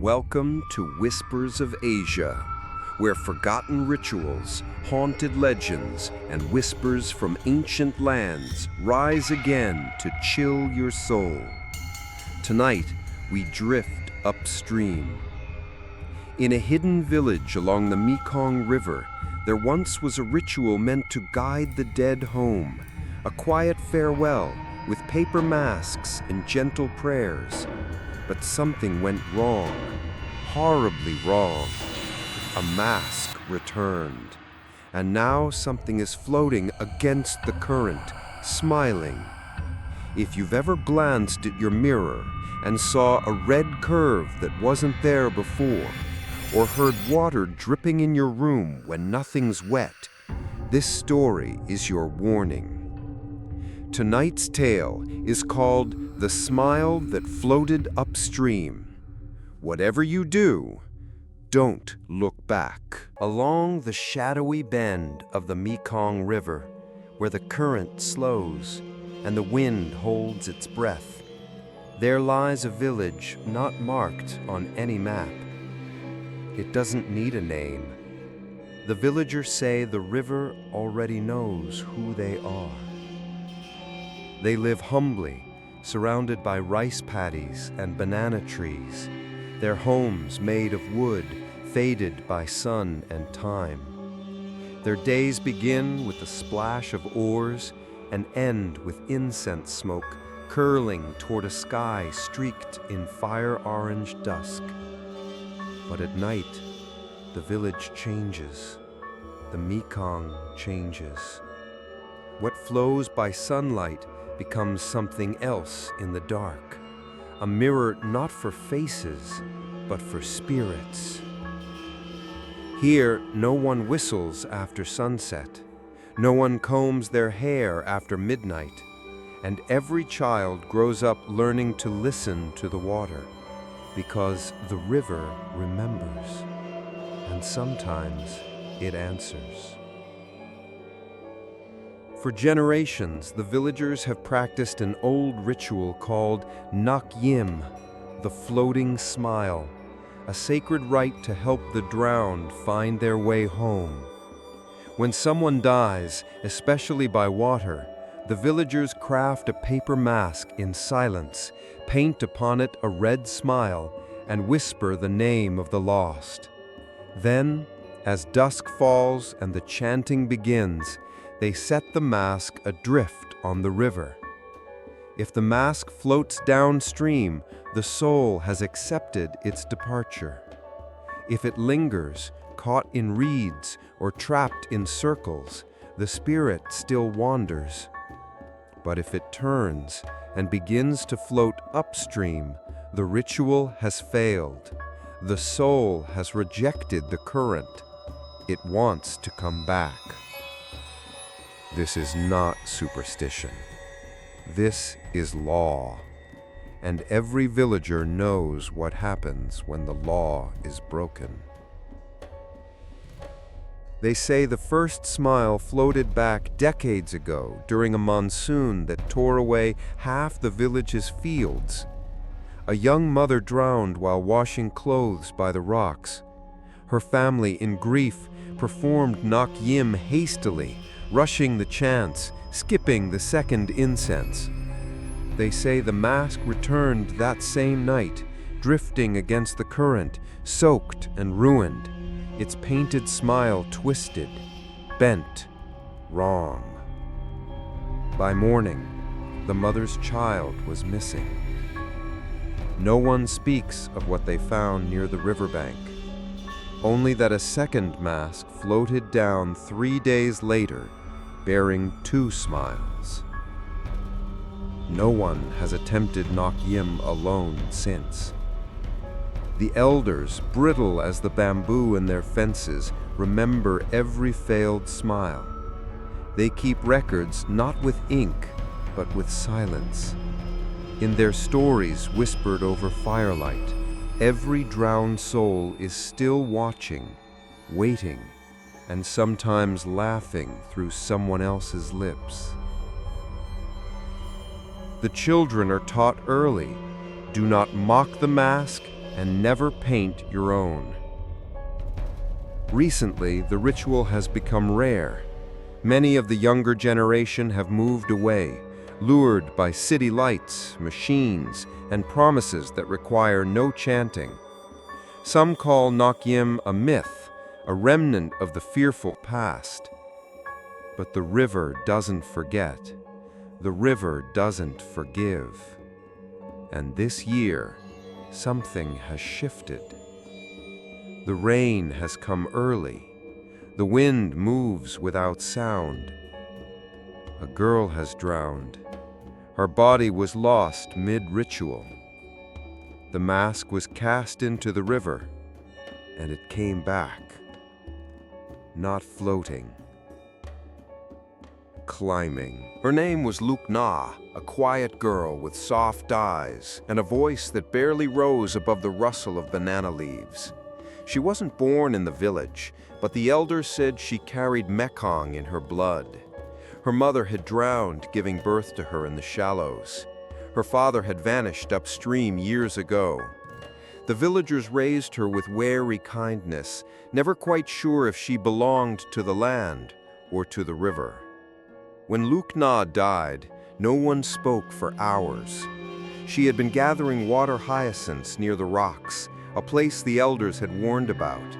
Welcome to Whispers of Asia, where forgotten rituals, haunted legends, and whispers from ancient lands rise again to chill your soul. Tonight, we drift upstream. In a hidden village along the Mekong River, there once was a ritual meant to guide the dead home, a quiet farewell with paper masks and gentle prayers. But something went wrong, horribly wrong. A mask returned, and now something is floating against the current, smiling. If you've ever glanced at your mirror and saw a red curve that wasn't there before, or heard water dripping in your room when nothing's wet, this story is your warning. Tonight's tale is called The Smile That Floated Upstream. Whatever you do, don't look back. Along the shadowy bend of the Mekong River, where the current slows and the wind holds its breath, there lies a village not marked on any map. It doesn't need a name. The villagers say the river already knows who they are. They live humbly, surrounded by rice paddies and banana trees, their homes made of wood, faded by sun and time. Their days begin with the splash of oars and end with incense smoke curling toward a sky streaked in fire-orange dusk. But at night, the village changes. The Mekong changes. What flows by sunlight becomes something else in the dark, a mirror not for faces, but for spirits. Here, no one whistles after sunset, no one combs their hair after midnight, and every child grows up learning to listen to the water, because the river remembers, and sometimes it answers. For generations, the villagers have practiced an old ritual called Nak Yim, the floating smile, a sacred rite to help the drowned find their way home. When someone dies, especially by water, the villagers craft a paper mask in silence, paint upon it a red smile, and whisper the name of the lost. Then, as dusk falls and the chanting begins, they set the mask adrift on the river. If the mask floats downstream, the soul has accepted its departure. If it lingers, caught in reeds or trapped in circles, the spirit still wanders. But if it turns and begins to float upstream, the ritual has failed. The soul has rejected the current. It wants to come back. This is not superstition. This is law. And every villager knows what happens when the law is broken. They say the first smile floated back decades ago during a monsoon that tore away half the village's fields. A young mother drowned while washing clothes by the rocks. Her family, in grief, performed Nak Yim hastily, rushing the chants, skipping the second incense. They say the mask returned that same night, drifting against the current, soaked and ruined, its painted smile twisted, bent, wrong. By morning, the mother's child was missing. No one speaks of what they found near the riverbank, only that a second mask floated down 3 days later, bearing 2 smiles. No one has attempted Nak Yim alone since. The elders, brittle as the bamboo in their fences, remember every failed smile. They keep records not with ink, but with silence. In their stories whispered over firelight, every drowned soul is still watching, waiting, and sometimes laughing through someone else's lips. The children are taught early, do not mock the mask, and never paint your own. Recently, the ritual has become rare. Many of the younger generation have moved away, lured by city lights, machines, and promises that require no chanting. Some call Nakyim a myth, a remnant of the fearful past. But the river doesn't forget. The river doesn't forgive. And this year, something has shifted. The rain has come early. The wind moves without sound. A girl has drowned. Her body was lost mid-ritual. The mask was cast into the river, and it came back, not floating, climbing. Her name was Lukna, a quiet girl with soft eyes and a voice that barely rose above the rustle of banana leaves. She wasn't born in the village, but the elders said she carried Mekong in her blood. Her mother had drowned, giving birth to her in the shallows. Her father had vanished upstream years ago. The villagers raised her with wary kindness, never quite sure if she belonged to the land or to the river. When Lukna died, no one spoke for hours. She had been gathering water hyacinths near the rocks, a place the elders had warned about.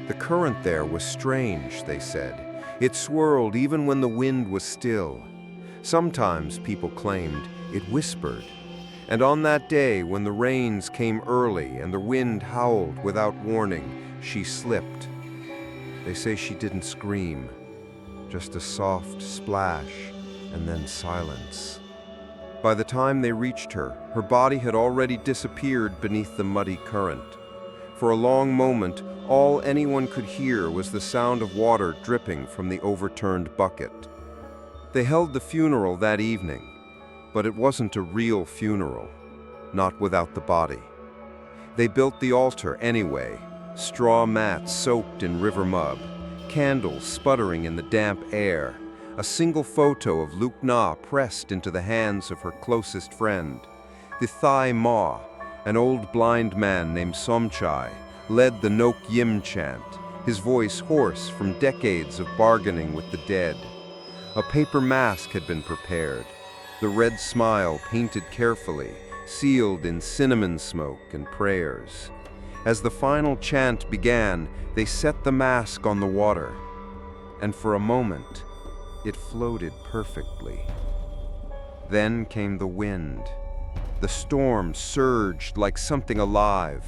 The current there was strange, they said. It swirled even when the wind was still. Sometimes, people claimed, it whispered. And on that day, when the rains came early and the wind howled without warning, she slipped. They say she didn't scream, just a soft splash and then silence. By the time they reached her, her body had already disappeared beneath the muddy current. For a long moment, all anyone could hear was the sound of water dripping from the overturned bucket. They held the funeral that evening, but it wasn't a real funeral, not without the body. They built the altar anyway, straw mats soaked in river mud, candles sputtering in the damp air, a single photo of Lukna pressed into the hands of her closest friend. The Thai Ma, an old blind man named Somchai, led the Nok Yim chant, his voice hoarse from decades of bargaining with the dead. A paper mask had been prepared, the red smile painted carefully, sealed in cinnamon smoke and prayers. As the final chant began, they set the mask on the water, and for a moment, it floated perfectly. Then came the wind. The storm surged like something alive.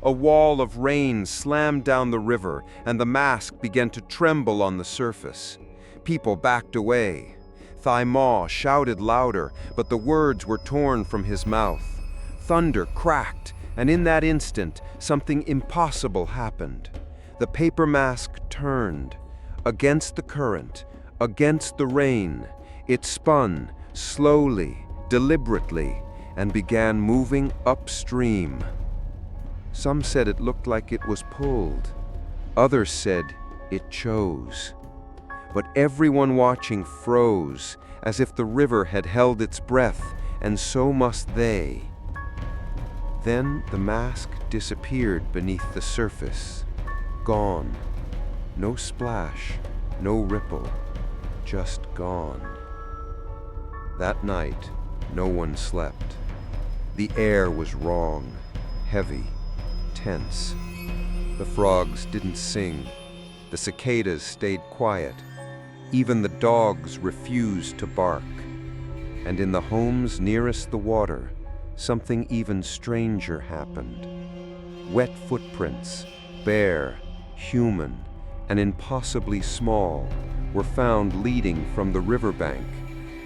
A wall of rain slammed down the river, and the mask began to tremble on the surface. People backed away. Thai Ma shouted louder, but the words were torn from his mouth. Thunder cracked, and in that instant, something impossible happened. The paper mask turned. Against the current, against the rain, it spun, slowly, deliberately, and began moving upstream. Some said it looked like it was pulled. Others said it chose. But everyone watching froze, as if the river had held its breath, and so must they. Then the mask disappeared beneath the surface. Gone. No splash, no ripple, just gone. That night, no one slept. The air was wrong, heavy, tense. The frogs didn't sing. The cicadas stayed quiet. Even the dogs refused to bark. And in the homes nearest the water, something even stranger happened. Wet footprints, bare, human, and impossibly small, were found leading from the riverbank,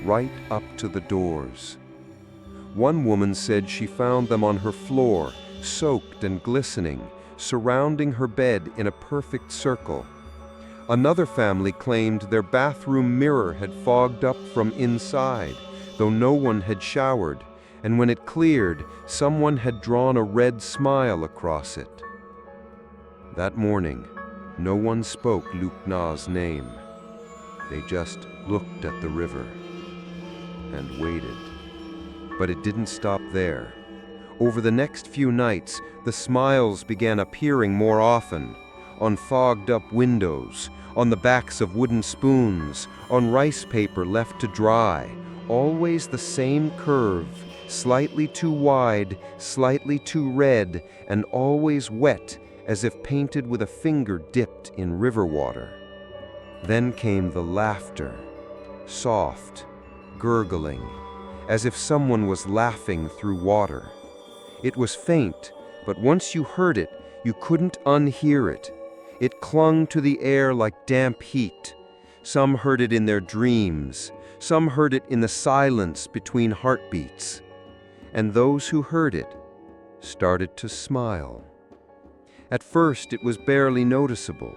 right up to the doors. One woman said she found them on her floor, soaked and glistening, surrounding her bed in a perfect circle. Another family claimed their bathroom mirror had fogged up from inside, though no one had showered, and when it cleared, someone had drawn a red smile across it. That morning, no one spoke Lukna's name. They just looked at the river and waited. But it didn't stop there. Over the next few nights, the smiles began appearing more often, on fogged-up windows, on the backs of wooden spoons, on rice paper left to dry, always the same curve, slightly too wide, slightly too red, and always wet, as if painted with a finger dipped in river water. Then came the laughter, soft, gurgling, as if someone was laughing through water. It was faint, but once you heard it, you couldn't unhear it. It clung to the air like damp heat. Some heard it in their dreams. Some heard it in the silence between heartbeats. And those who heard it started to smile. At first, it was barely noticeable,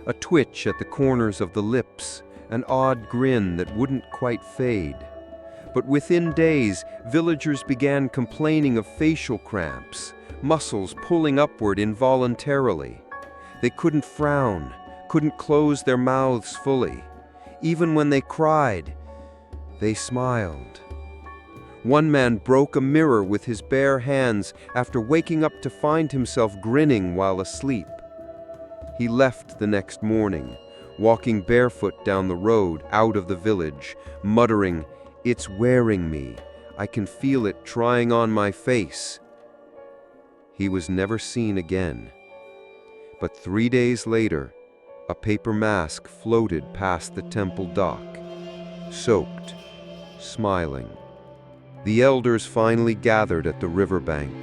a twitch at the corners of the lips, an odd grin that wouldn't quite fade. But within days, villagers began complaining of facial cramps, muscles pulling upward involuntarily. They couldn't frown, couldn't close their mouths fully. Even when they cried, they smiled. One man broke a mirror with his bare hands after waking up to find himself grinning while asleep. He left the next morning, walking barefoot down the road out of the village, muttering, "It's wearing me. I can feel it trying on my face." He was never seen again. But 3 days later, a paper mask floated past the temple dock, soaked, smiling. The elders finally gathered at the riverbank.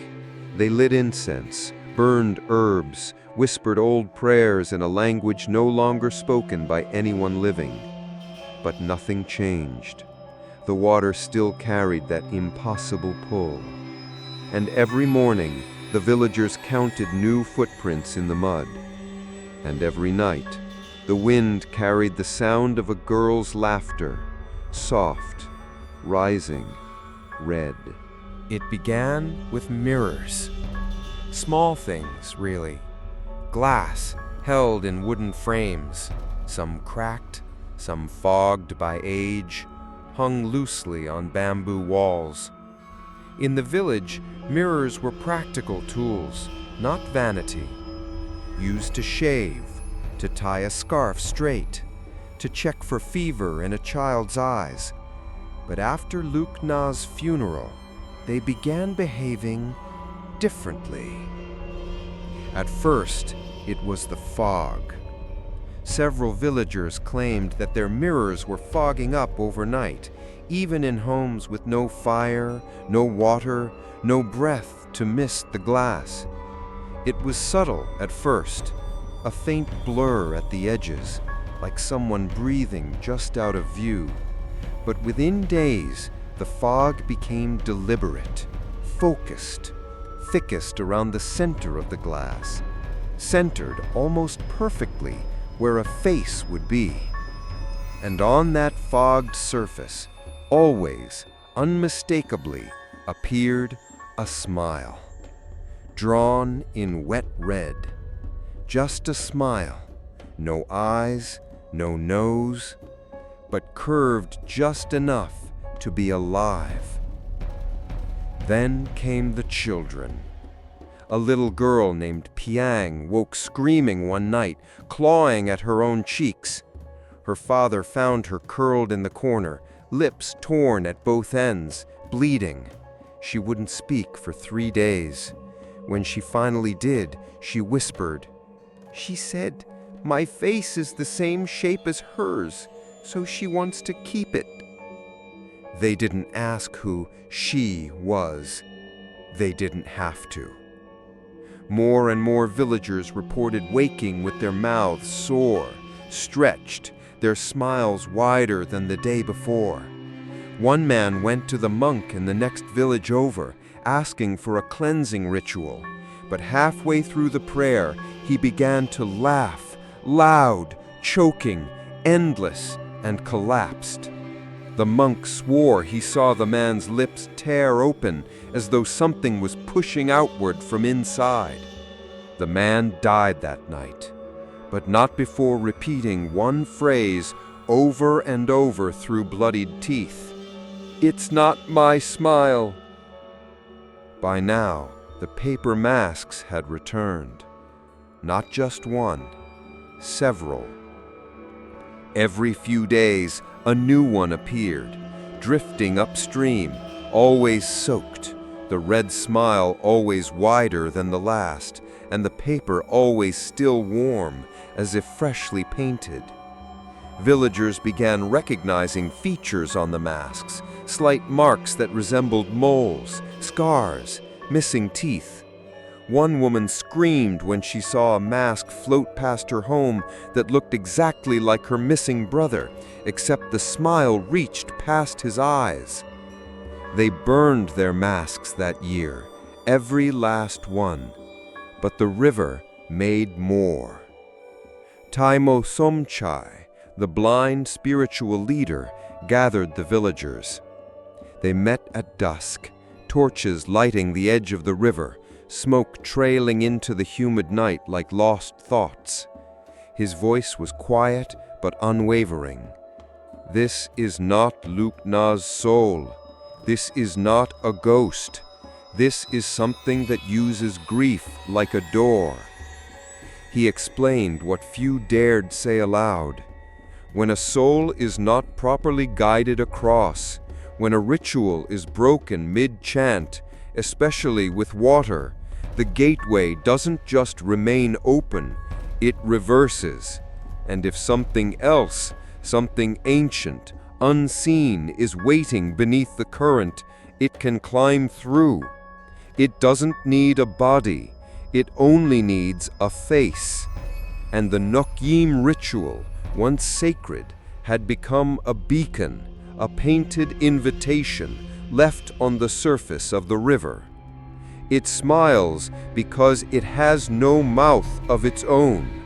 They lit incense, burned herbs, whispered old prayers in a language no longer spoken by anyone living. But nothing changed. The water still carried that impossible pull. And every morning, the villagers counted new footprints in the mud. And every night, the wind carried the sound of a girl's laughter, soft, rising, red. It began with mirrors. Small things, really. Glass held in wooden frames, some cracked, some fogged by age, hung loosely on bamboo walls. In the village, mirrors were practical tools, not vanity. Used to shave, to tie a scarf straight, to check for fever in a child's eyes. But after Luke Na's funeral, they began behaving differently. At first, it was the fog. Several villagers claimed that their mirrors were fogging up overnight, even in homes with no fire, no water, no breath to mist the glass. It was subtle at first, a faint blur at the edges, like someone breathing just out of view. But within days, the fog became deliberate, focused, thickest around the center of the glass, centered almost perfectly where a face would be. And on that fogged surface, always, unmistakably, appeared a smile, drawn in wet red. Just a smile, no eyes, no nose, but curved just enough to be alive. Then came the children. A little girl named Piang woke screaming one night, clawing at her own cheeks. Her father found her curled in the corner, lips torn at both ends, bleeding. She wouldn't speak for 3 days. When she finally did, she whispered. She said, "My face is the same shape as hers, so she wants to keep it." They didn't ask who she was. They didn't have to. More and more villagers reported waking with their mouths sore, stretched, their smiles wider than the day before. One man went to the monk in the next village over, asking for a cleansing ritual. But halfway through the prayer, he began to laugh, loud, choking, endless, and collapsed. The monk swore he saw the man's lips tear open as though something was pushing outward from inside. The man died that night, but not before repeating one phrase over and over through bloodied teeth. "It's not my smile." By now, the paper masks had returned. Not just one, several. Every few days, a new one appeared, drifting upstream, always soaked, the red smile always wider than the last, and the paper always still warm, as if freshly painted. Villagers began recognizing features on the masks, slight marks that resembled moles, scars, missing teeth. One woman screamed when she saw a mask float past her home that looked exactly like her missing brother, except the smile reached past his eyes. They burned their masks that year, every last one, but the river made more. Taimo Somchai, the blind spiritual leader, gathered the villagers. They met at dusk, torches lighting the edge of the river, smoke trailing into the humid night like lost thoughts. His voice was quiet but unwavering. This is not Lukna's soul. This is not a ghost. This is something that uses grief like a door. He explained what few dared say aloud. When a soul is not properly guided across, when a ritual is broken mid-chant, especially with water, the gateway doesn't just remain open, it reverses. And if something else, something ancient, unseen, is waiting beneath the current, it can climb through. It doesn't need a body, it only needs a face. And the Nokyim ritual, once sacred, had become a beacon, a painted invitation left on the surface of the river. It smiles because it has no mouth of its own.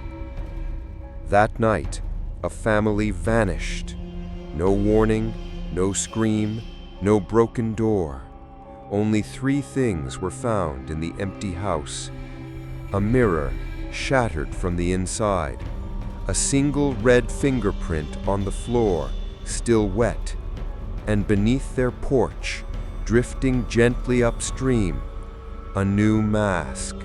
That night, a family vanished. No warning, no scream, no broken door. Only 3 things were found in the empty house. A mirror, shattered from the inside. A single red fingerprint on the floor, still wet. And beneath their porch, drifting gently upstream, a new mask.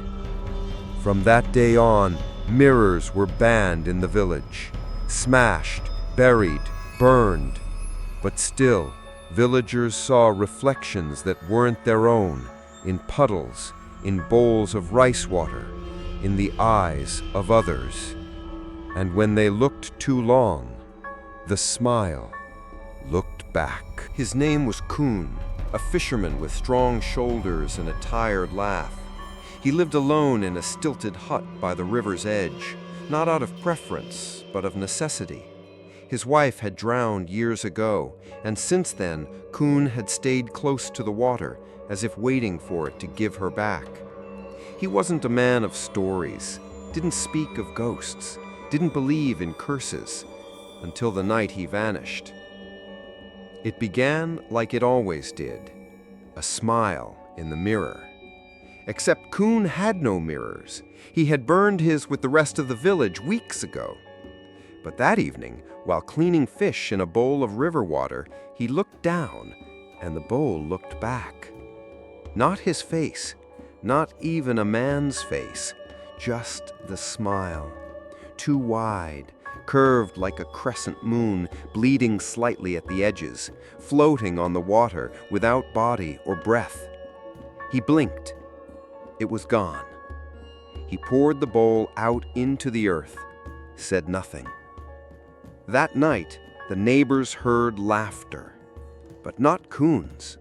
From that day on, mirrors were banned in the village. Smashed, buried, burned. But still, villagers saw reflections that weren't their own, in puddles, in bowls of rice water, in the eyes of others. And when they looked too long, the smile looked back. His name was Kun, a fisherman with strong shoulders and a tired laugh. He lived alone in a stilted hut by the river's edge, not out of preference, but of necessity. His wife had drowned years ago, and since then, Kun had stayed close to the water, as if waiting for it to give her back. He wasn't a man of stories, didn't speak of ghosts, didn't believe in curses, until the night he vanished. It began like it always did, a smile in the mirror. Except Kun had no mirrors. He had burned his with the rest of the village weeks ago. But that evening, while cleaning fish in a bowl of river water, he looked down, and the bowl looked back. Not his face, not even a man's face, just the smile. Too wide, curved like a crescent moon, bleeding slightly at the edges, floating on the water without body or breath. He blinked. It was gone. He poured the bowl out into the earth, said nothing. That night, the neighbors heard laughter, but not Kun's.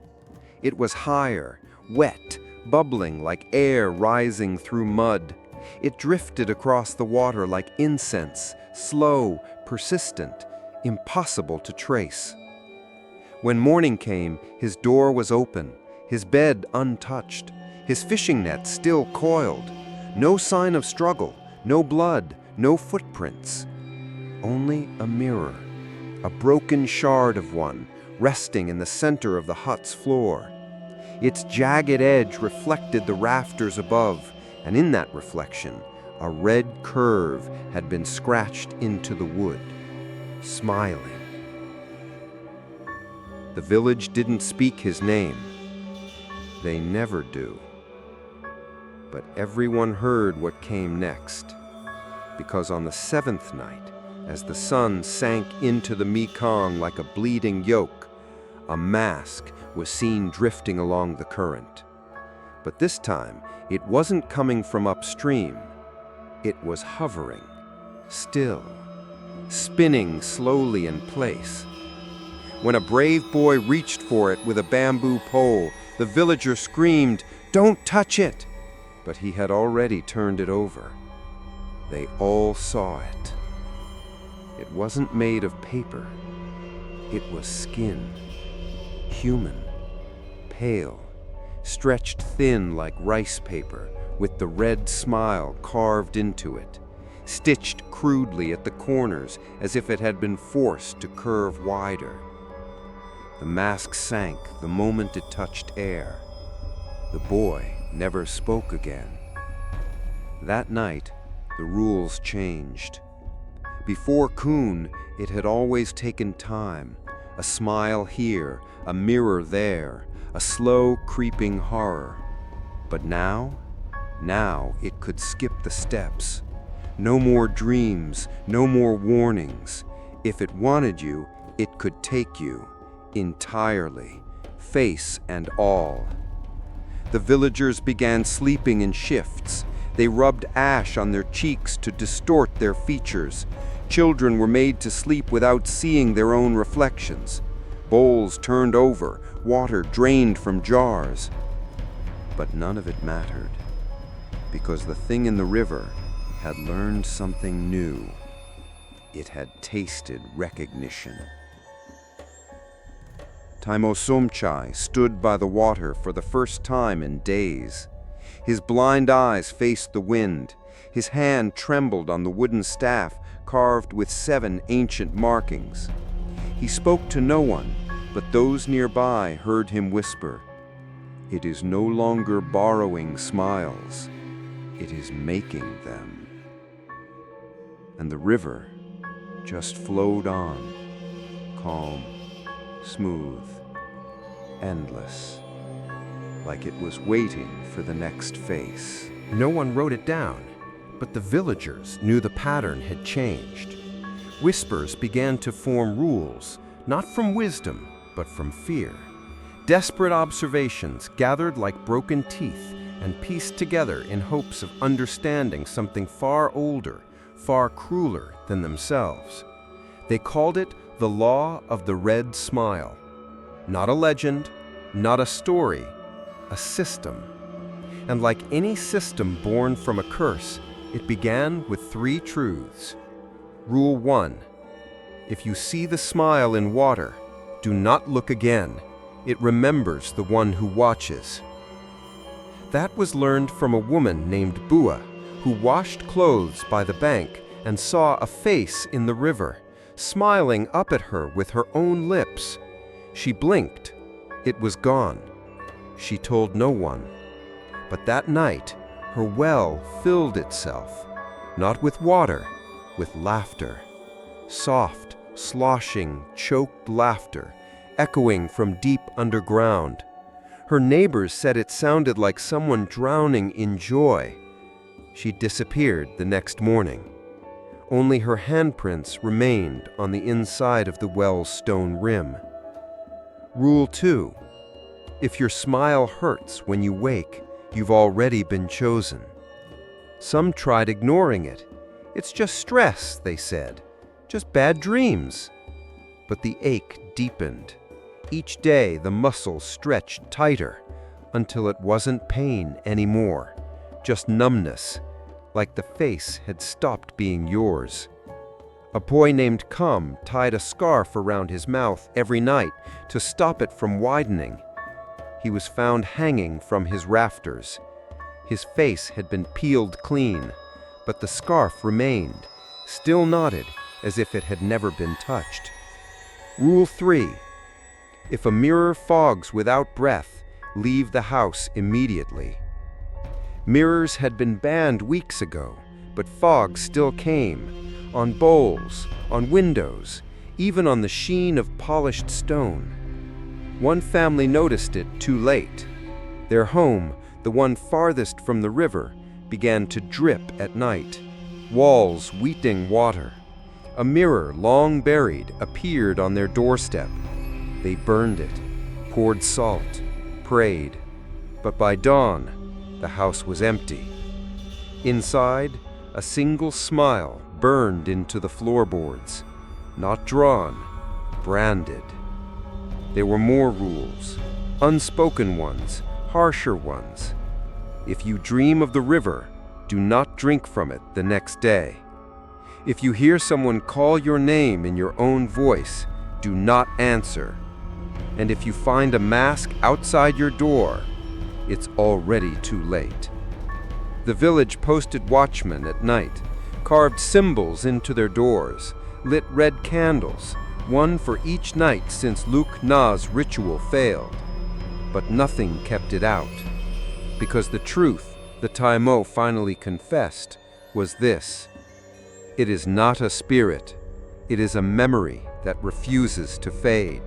It was higher, wet, bubbling like air rising through mud. It drifted across the water like incense, slow, persistent, impossible to trace. When morning came, his door was open, his bed untouched, his fishing net still coiled. No sign of struggle, no blood, no footprints. Only a mirror, a broken shard of one, resting in the center of the hut's floor. Its jagged edge reflected the rafters above, and in that reflection, a red curve had been scratched into the wood, smiling. The village didn't speak his name. They never do. But everyone heard what came next, because on the seventh night, as the sun sank into the Mekong like a bleeding yolk, a mask was seen drifting along the current. But this time, it wasn't coming from upstream. It was hovering, still, spinning slowly in place. When a brave boy reached for it with a bamboo pole, the villager screamed, "Don't touch it!" But he had already turned it over. They all saw it. It wasn't made of paper. It was skin. Human. Pale. Stretched thin like rice paper, with the red smile carved into it. Stitched crudely at the corners as if it had been forced to curve wider. The mask sank the moment it touched air. The boy never spoke again. That night, the rules changed. Before Kuhn, it had always taken time. A smile here, a mirror there, a slow creeping horror. But now it could skip the steps. No more dreams, no more warnings. If it wanted you, it could take you, entirely, face and all. The villagers began sleeping in shifts. They rubbed ash on their cheeks to distort their features. Children were made to sleep without seeing their own reflections. Bowls turned over, water drained from jars. But none of it mattered, because the thing in the river had learned something new. It had tasted recognition. Taimo Somchai stood by the water for the first time in days. His blind eyes faced the wind. His hand trembled on the wooden staff carved with 7 ancient markings. He spoke to no one, but those nearby heard him whisper, "It is no longer borrowing smiles, it is making them." And the river just flowed on, calm, smooth, endless, like it was waiting for the next face. No one wrote it down, but the villagers knew the pattern had changed. Whispers began to form rules, not from wisdom, but from fear. Desperate observations gathered like broken teeth and pieced together in hopes of understanding something far older, far crueler than themselves. They called it the Law of the Red Smile. Not a legend, not a story, a system. And like any system born from a curse, it began with 3 truths. Rule 1. If you see the smile in water, do not look again. It remembers the one who watches. That was learned from a woman named Bua, who washed clothes by the bank and saw a face in the river, smiling up at her with her own lips. She blinked. It was gone. She told no one. But that night, her well filled itself, not with water, with laughter. Soft, sloshing, choked laughter, echoing from deep underground. Her neighbors said it sounded like someone drowning in joy. She disappeared the next morning. Only her handprints remained on the inside of the well's stone rim. Rule 2. If your smile hurts when you wake, you've already been chosen. Some tried ignoring it. It's just stress, they said. Just bad dreams. But the ache deepened. Each day the muscles stretched tighter until it wasn't pain anymore, just numbness, like the face had stopped being yours. A boy named Kum tied a scarf around his mouth every night to stop it from widening. He was found hanging from his rafters. His face had been peeled clean, but the scarf remained, still knotted as if it had never been touched. Rule 3. If a mirror fogs without breath, leave the house immediately. Mirrors had been banned weeks ago, but fog still came, on bowls, on windows, even on the sheen of polished stone. One family noticed it too late. Their home, the one farthest from the river, began to drip at night, walls weeping water. A mirror long buried appeared on their doorstep. They burned it, poured salt, prayed, but by dawn, the house was empty. Inside, a single smile burned into the floorboards, not drawn, branded. There were more rules, unspoken ones, harsher ones. If you dream of the river, do not drink from it the next day. If you hear someone call your name in your own voice, do not answer. And if you find a mask outside your door, it's already too late. The village posted watchmen at night, carved symbols into their doors, lit red candles, one for each night since Luke Na's ritual failed. But nothing kept it out, because the truth the Taimo finally confessed was this: it is not a spirit, it is a memory that refuses to fade.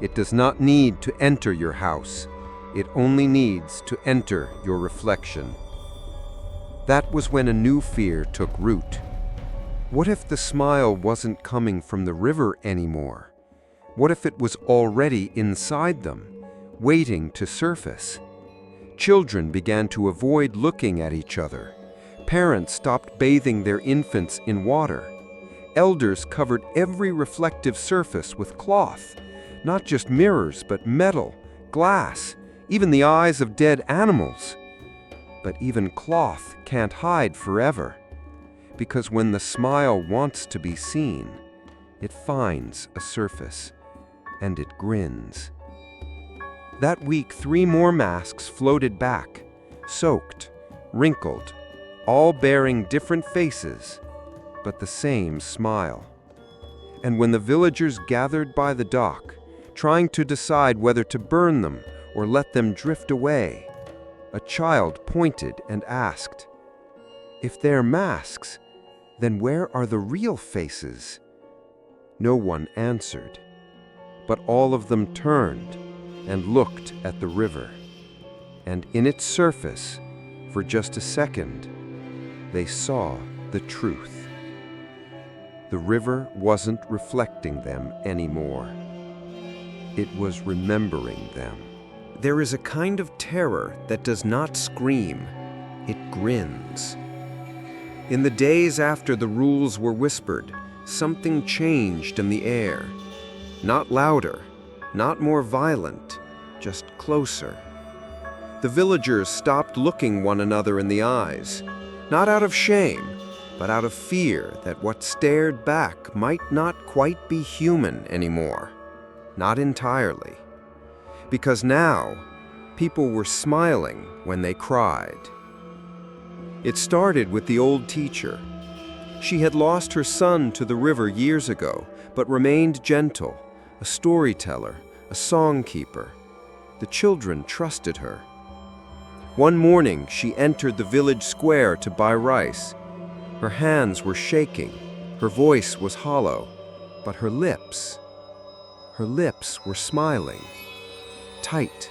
It does not need to enter your house, it only needs to enter your reflection. That was when a new fear took root. What if the smile wasn't coming from the river anymore? What if it was already inside them, waiting to surface? Children began to avoid looking at each other. Parents stopped bathing their infants in water. Elders covered every reflective surface with cloth, not just mirrors, but metal, glass, even the eyes of dead animals. But even cloth can't hide forever, because when the smile wants to be seen, it finds a surface, and it grins. That week, 3 more masks floated back, soaked, wrinkled, all bearing different faces, but the same smile. And when the villagers gathered by the dock, trying to decide whether to burn them or let them drift away, a child pointed and asked, "If they're masks, then where are the real faces?" No one answered, but all of them turned and looked at the river. And in its surface, for just a second, they saw the truth. The river wasn't reflecting them anymore. It was remembering them. There is a kind of terror that does not scream, it grins. In the days after the rules were whispered, something changed in the air. Not louder, not more violent, just closer. The villagers stopped looking one another in the eyes, not out of shame, but out of fear that what stared back might not quite be human anymore. Not entirely. Because now, people were smiling when they cried. It started with the old teacher. She had lost her son to the river years ago, but remained gentle, a storyteller, a songkeeper. The children trusted her. One morning, she entered the village square to buy rice. Her hands were shaking, her voice was hollow, but her lips were smiling. Tight,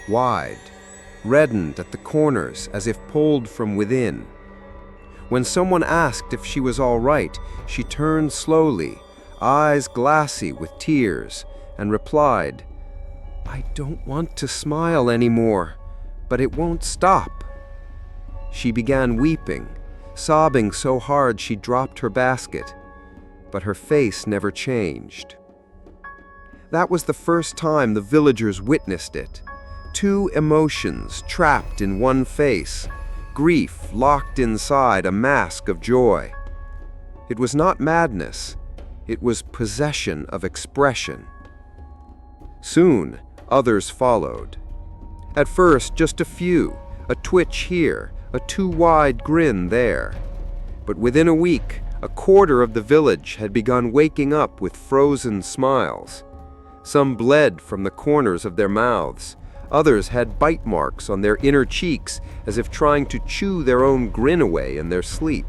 wide, reddened at the corners as if pulled from within. When someone asked if she was all right, she turned slowly, eyes glassy with tears, and replied, "I don't want to smile anymore, but it won't stop." She began weeping, sobbing so hard she dropped her basket, but her face never changed. That was the first time the villagers witnessed it. 2 emotions trapped in one face, grief locked inside a mask of joy. It was not madness, it was possession of expression. Soon, others followed. At first, just a few, a twitch here, a too-wide grin there. But within a week, a quarter of the village had begun waking up with frozen smiles. Some bled from the corners of their mouths. Others had bite marks on their inner cheeks, as if trying to chew their own grin away in their sleep.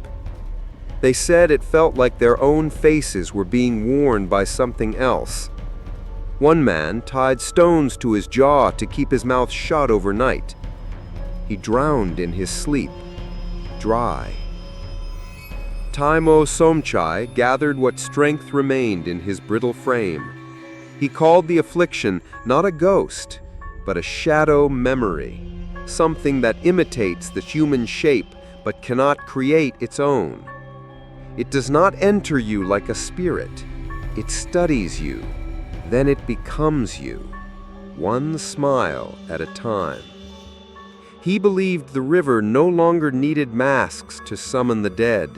They said it felt like their own faces were being worn by something else. One man tied stones to his jaw to keep his mouth shut overnight. He drowned in his sleep, dry. Taimo Somchai gathered what strength remained in his brittle frame. He called the affliction not a ghost, but a shadow memory, something that imitates the human shape but cannot create its own. It does not enter you like a spirit. It studies you, then it becomes you, one smile at a time. He believed the river no longer needed masks to summon the dead.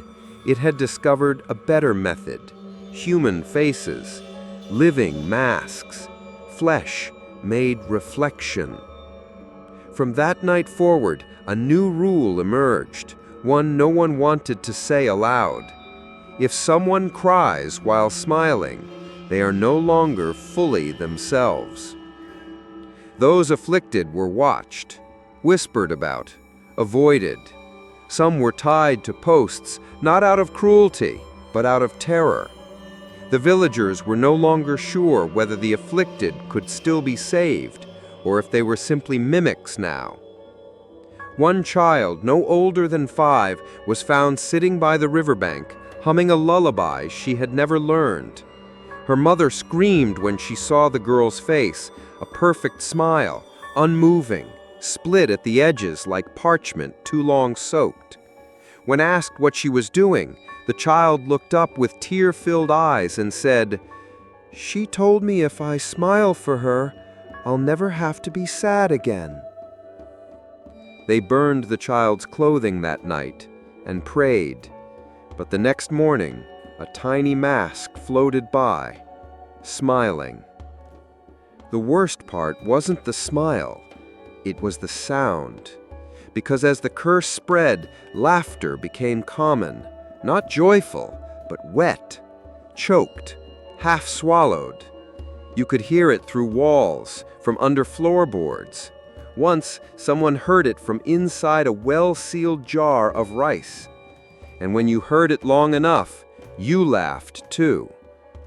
It had discovered a better method: human faces, living masks, flesh made reflection. From that night forward, a new rule emerged, one no one wanted to say aloud. If someone cries while smiling, they are no longer fully themselves. Those afflicted were watched, whispered about, avoided. Some were tied to posts, not out of cruelty, but out of terror. The villagers were no longer sure whether the afflicted could still be saved, or if they were simply mimics now. One child, no older than 5, was found sitting by the riverbank, humming a lullaby she had never learned. Her mother screamed when she saw the girl's face, a perfect smile, unmoving, split at the edges like parchment too long soaked. When asked what she was doing, the child looked up with tear-filled eyes and said, "She told me if I smile for her, I'll never have to be sad again." They burned the child's clothing that night and prayed, but the next morning, a tiny mask floated by, smiling. The worst part wasn't the smile, it was the sound. Because as the curse spread, laughter became common, not joyful, but wet, choked, half swallowed. You could hear it through walls, from under floorboards. Once, someone heard it from inside a well-sealed jar of rice. And when you heard it long enough, you laughed too.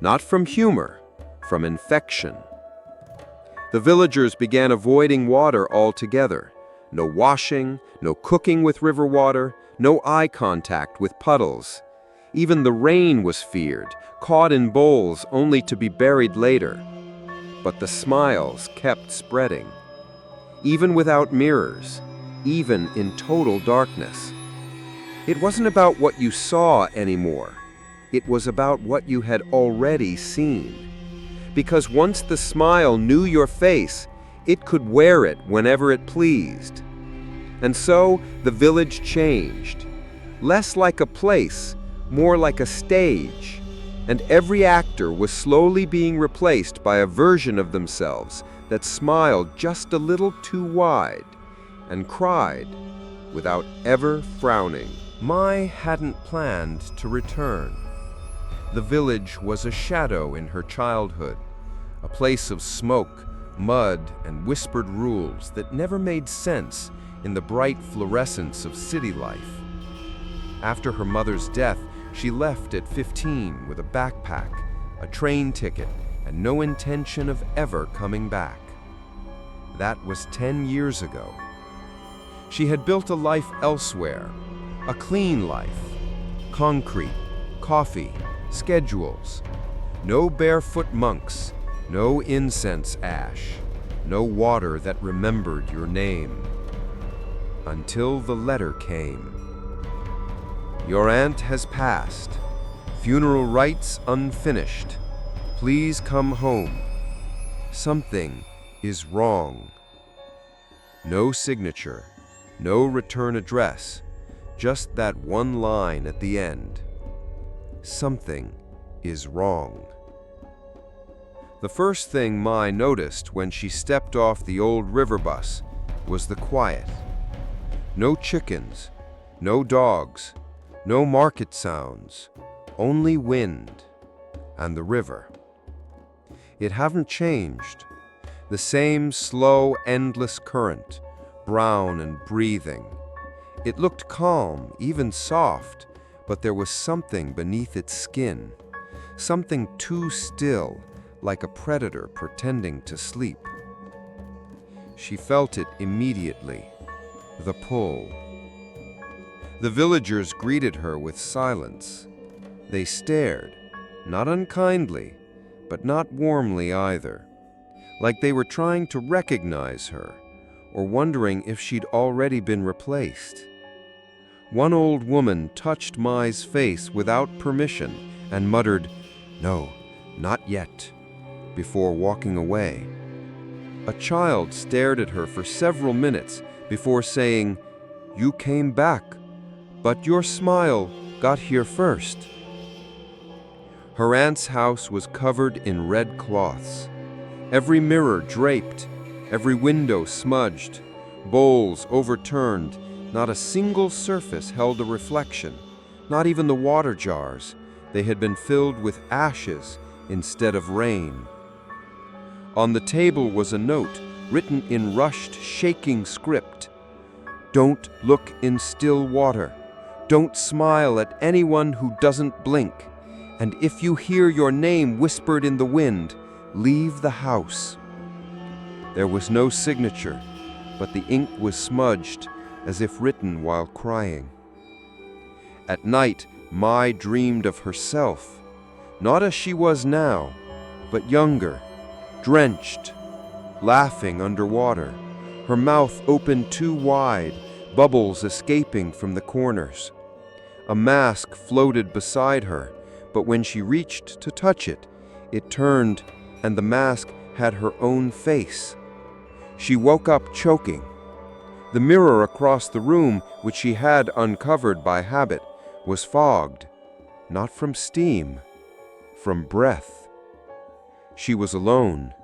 Not from humor, from infection. The villagers began avoiding water altogether. No washing, no cooking with river water, no eye contact with puddles. Even the rain was feared, caught in bowls only to be buried later. But the smiles kept spreading. Even without mirrors, even in total darkness. It wasn't about what you saw anymore. It was about what you had already seen. Because once the smile knew your face, it could wear it whenever it pleased. And so the village changed. Less like a place, more like a stage. And every actor was slowly being replaced by a version of themselves that smiled just a little too wide and cried without ever frowning. Mai hadn't planned to return. The village was a shadow in her childhood, a place of smoke, mud, and whispered rules that never made sense in the bright fluorescence of city life. After her mother's death, she left at 15 with a backpack, a train ticket, and no intention of ever coming back. That was 10 years ago. She had built a life elsewhere, a clean life. Concrete, coffee, schedules. No barefoot monks, no incense ash, no water that remembered your name. Until the letter came. Your aunt has passed. Funeral rites unfinished. Please come home. Something is wrong. No signature, no return address, just that one line at the end. Something is wrong. The first thing Mai noticed when she stepped off the old river bus was the quiet. No chickens, no dogs, no market sounds, only wind and the river. It hadn't changed. The same slow, endless current, brown and breathing. It looked calm, even soft, but there was something beneath its skin, something too still, like a predator pretending to sleep. She felt it immediately, the pull. The villagers greeted her with silence. They stared, not unkindly, but not warmly either, like they were trying to recognize her, or wondering if she'd already been replaced. One old woman touched Mai's face without permission and muttered, "No, not yet," before walking away. A child stared at her for several minutes before saying, "You came back, but your smile got here first." Her aunt's house was covered in red cloths, every mirror draped, every window smudged, bowls overturned. Not a single surface held a reflection, not even the water jars. They had been filled with ashes instead of rain. On the table was a note written in rushed, shaking script. "Don't look in still water. Don't smile at anyone who doesn't blink. And if you hear your name whispered in the wind, leave the house." There was no signature, but the ink was smudged, as if written while crying. At night, Mai dreamed of herself, not as she was now, but younger, drenched, laughing underwater, her mouth open too wide, bubbles escaping from the corners. A mask floated beside her, but when she reached to touch it, it turned and the mask had her own face. She woke up choking. The mirror across the room, which she had uncovered by habit, was fogged, not from steam, from breath. She was alone.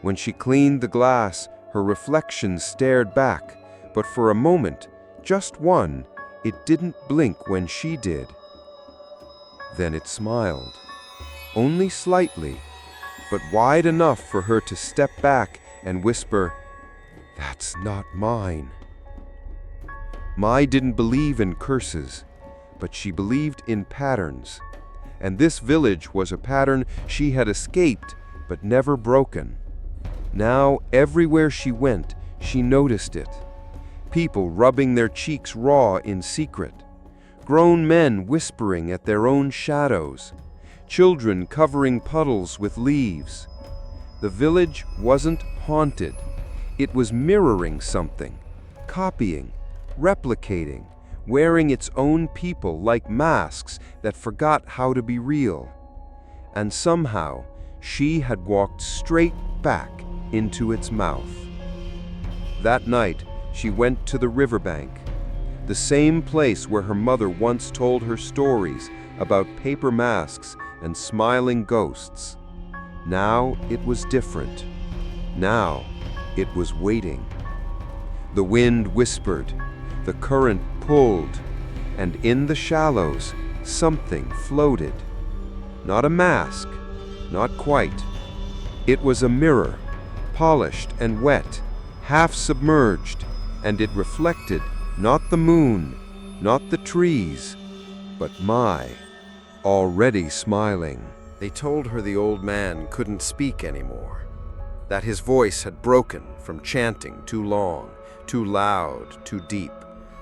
When she cleaned the glass, her reflection stared back, but for a moment, just one, it didn't blink when she did. Then it smiled, only slightly, but wide enough for her to step back and whisper, "That's not mine." Mai didn't believe in curses, but she believed in patterns, and this village was a pattern she had escaped but never broken. Now, everywhere she went, she noticed it. People rubbing their cheeks raw in secret, grown men whispering at their own shadows, children covering puddles with leaves. The village wasn't haunted. It was mirroring something, copying, replicating, wearing its own people like masks that forgot how to be real. And somehow, she had walked straight back into its mouth. That night, she went to the riverbank, the same place where her mother once told her stories about paper masks and smiling ghosts. Now it was different. Now it was waiting. The wind whispered, the current pulled, and in the shallows, something floated. Not a mask, not quite. It was a mirror, polished and wet, half submerged, and it reflected not the moon, not the trees, but Mai, already smiling. They told her the old man couldn't speak anymore, that his voice had broken from chanting too long, too loud, too deep,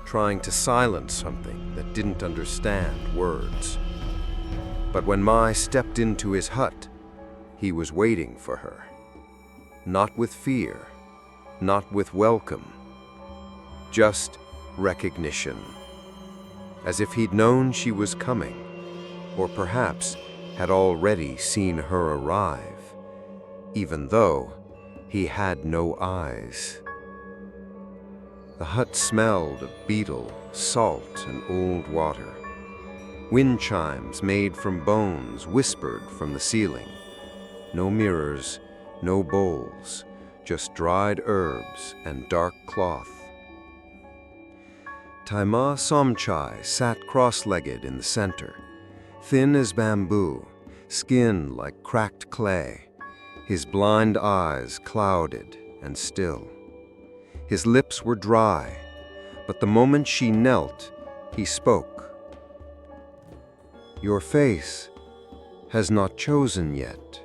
trying to silence something that didn't understand words. But when Mai stepped into his hut, he was waiting for her. Not with fear, not with welcome, just recognition. As if he'd known she was coming, or perhaps had already seen her arrive, even though he had no eyes. The hut smelled of beetle, salt, and old water. Wind chimes made from bones whispered from the ceiling. No mirrors, no bowls, just dried herbs and dark cloth. Taima Somchai sat cross-legged in the center, thin as bamboo, skin like cracked clay, his blind eyes clouded and still. His lips were dry, but the moment she knelt, he spoke. "Your face has not chosen yet."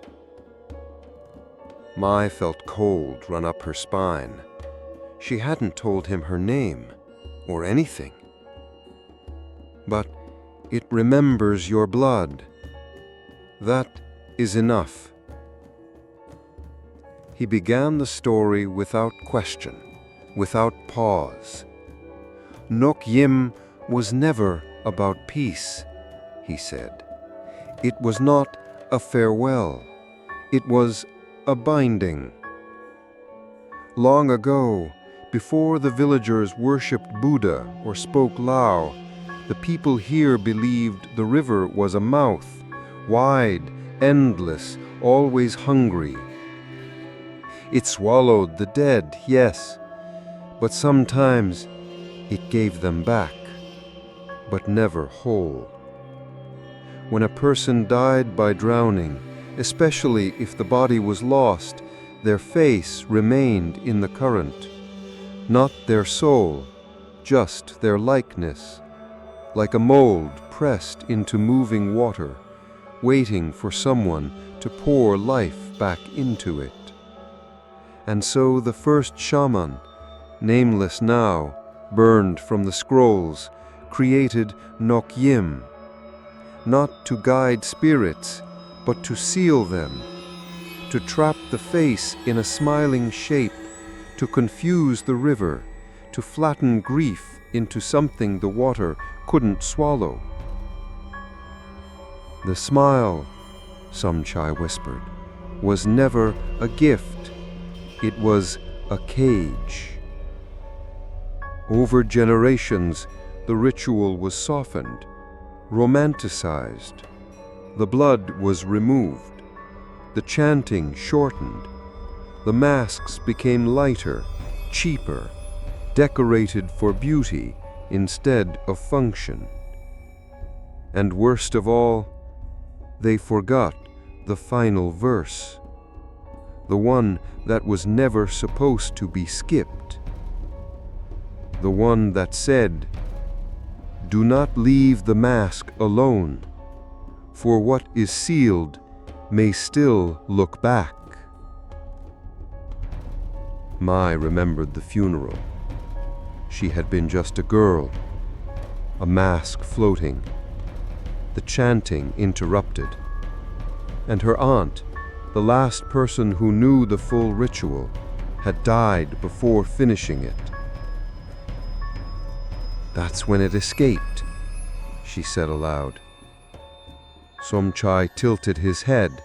Mai felt cold run up her spine. She hadn't told him her name, or anything. But it remembers your blood. That is enough. He began the story without question, without pause. Nok Yim was never about peace, he said. It was not a farewell. It was a binding. Long ago, before the villagers worshipped Buddha or spoke Lao, the people here believed the river was a mouth, wide, endless, always hungry. It swallowed the dead, yes, but sometimes it gave them back, but never whole. When a person died by drowning, especially if the body was lost, their face remained in the current, not their soul, just their likeness, like a mold pressed into moving water, waiting for someone to pour life back into it. And so the first shaman, nameless now, burned from the scrolls, created Nok Yim, not to guide spirits, but to seal them, to trap the face in a smiling shape, to confuse the river, to flatten grief into something the water couldn't swallow. The smile, Somchai whispered, was never a gift. It was a cage. Over generations, the ritual was softened, romanticized. The blood was removed. The chanting shortened. The masks became lighter, cheaper, decorated for beauty instead of function. And worst of all, they forgot the final verse, the one that was never supposed to be skipped, the one that said, "Do not leave the mask alone, for what is sealed may still look back." Mai remembered the funeral. She had been just a girl, a mask floating, the chanting interrupted, and her aunt, the last person who knew the full ritual, had died before finishing it. "That's when it escaped," she said aloud. Somchai tilted his head.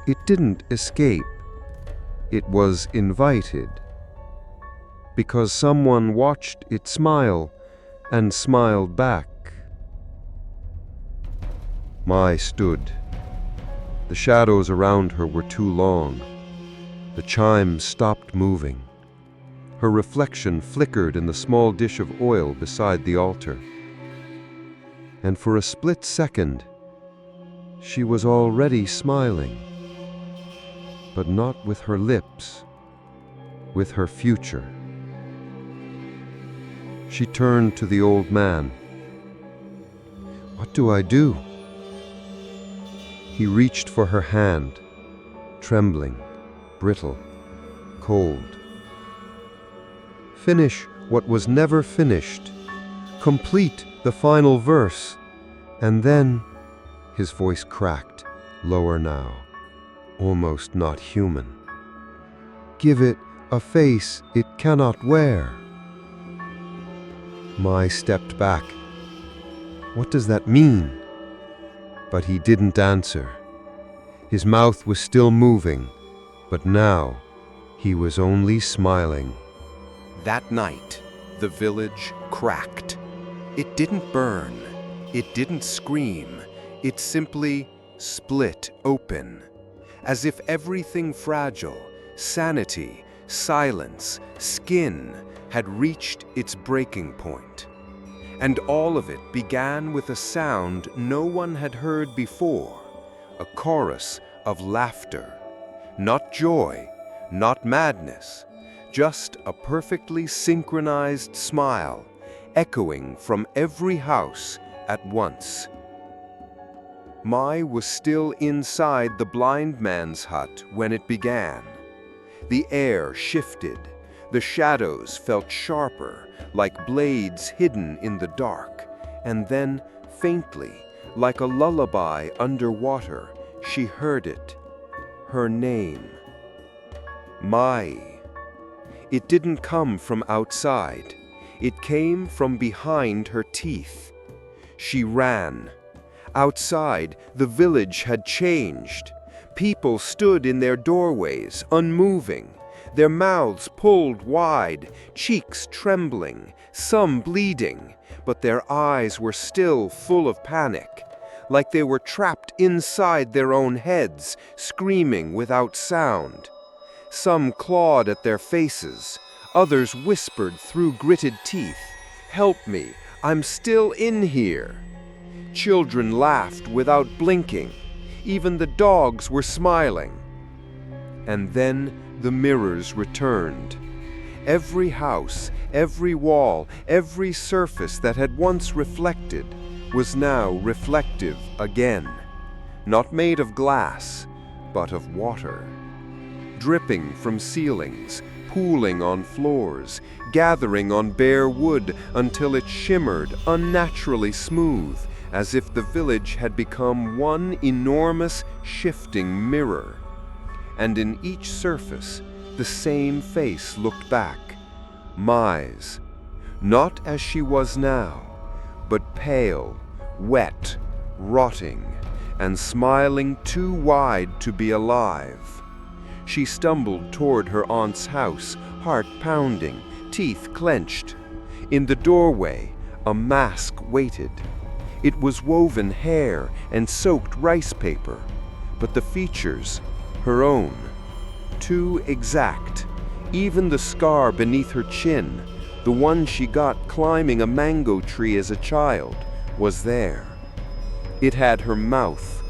It didn't escape. It was invited, because someone watched it smile and smiled back. Mai stood. The shadows around her were too long. The chimes stopped moving. Her reflection flickered in the small dish of oil beside the altar. And for a split second, she was already smiling. But not with her lips, with her future. She turned to the old man. "What do I do?" He reached for her hand, trembling, brittle, cold. "Finish what was never finished. Complete the final verse. And then," his voice cracked, lower now, almost not human, "give it a face it cannot wear." Mai stepped back. "What does that mean?" But he didn't answer. His mouth was still moving, but now he was only smiling. That night, the village cracked. It didn't burn. It didn't scream. It simply split open, as if everything fragile, sanity, silence, skin, had reached its breaking point. And all of it began with a sound no one had heard before, a chorus of laughter. Not joy, not madness, just a perfectly synchronized smile, echoing from every house at once. Mai was still inside the blind man's hut when it began. The air shifted. The shadows felt sharper, like blades hidden in the dark. And then, faintly, like a lullaby underwater, she heard it. Her name. Mai. It didn't come from outside. It came from behind her teeth. She ran. Outside, the village had changed. People stood in their doorways, unmoving, their mouths pulled wide, cheeks trembling, some bleeding, but their eyes were still full of panic, like they were trapped inside their own heads, screaming without sound. Some clawed at their faces, others whispered through gritted teeth, "Help me, I'm still in here." Children laughed without blinking. Even the dogs were smiling. And then the mirrors returned. Every house, every wall, every surface that had once reflected was now reflective again. Not made of glass, but of water. Dripping from ceilings, pooling on floors, gathering on bare wood until it shimmered unnaturally smooth, as if the village had become one enormous shifting mirror. And in each surface, the same face looked back, Mai's, not as she was now, but pale, wet, rotting, and smiling too wide to be alive. She stumbled toward her aunt's house, heart pounding, teeth clenched. In the doorway, a mask waited. It was woven hair and soaked rice paper, but the features, her own, too exact. Even the scar beneath her chin, the one she got climbing a mango tree as a child, was there. It had her mouth,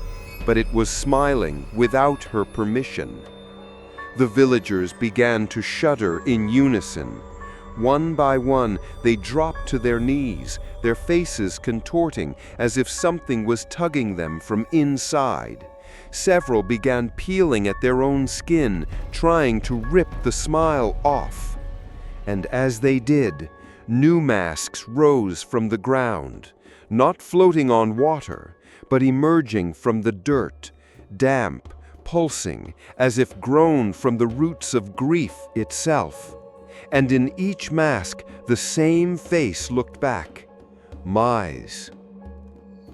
but it was smiling without her permission. The villagers began to shudder in unison. One by one, they dropped to their knees, their faces contorting as if something was tugging them from inside. Several began peeling at their own skin, trying to rip the smile off. And as they did, new masks rose from the ground, not floating on water, but emerging from the dirt, damp, pulsing, as if grown from the roots of grief itself. And in each mask, the same face looked back, Mai's.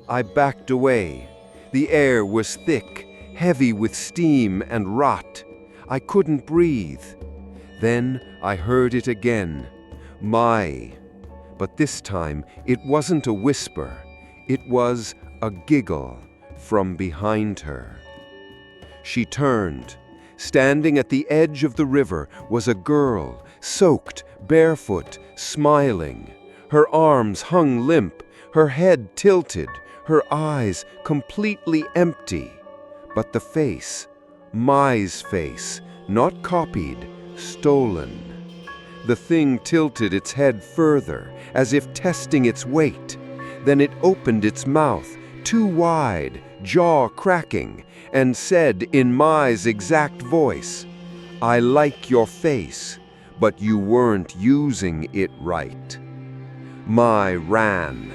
I backed away. The air was thick, heavy with steam and rot. I couldn't breathe. Then I heard it again, Mai. But this time, it wasn't a whisper. It was a giggle from behind her. She turned. Standing at the edge of the river was a girl, soaked, barefoot, smiling. Her arms hung limp, her head tilted, her eyes completely empty. But the face, Mai's face, not copied, stolen. The thing tilted its head further, as if testing its weight. Then it opened its mouth, too wide, jaw cracking, and said in Mai's exact voice, "I like your face, but you weren't using it right." Mai ran,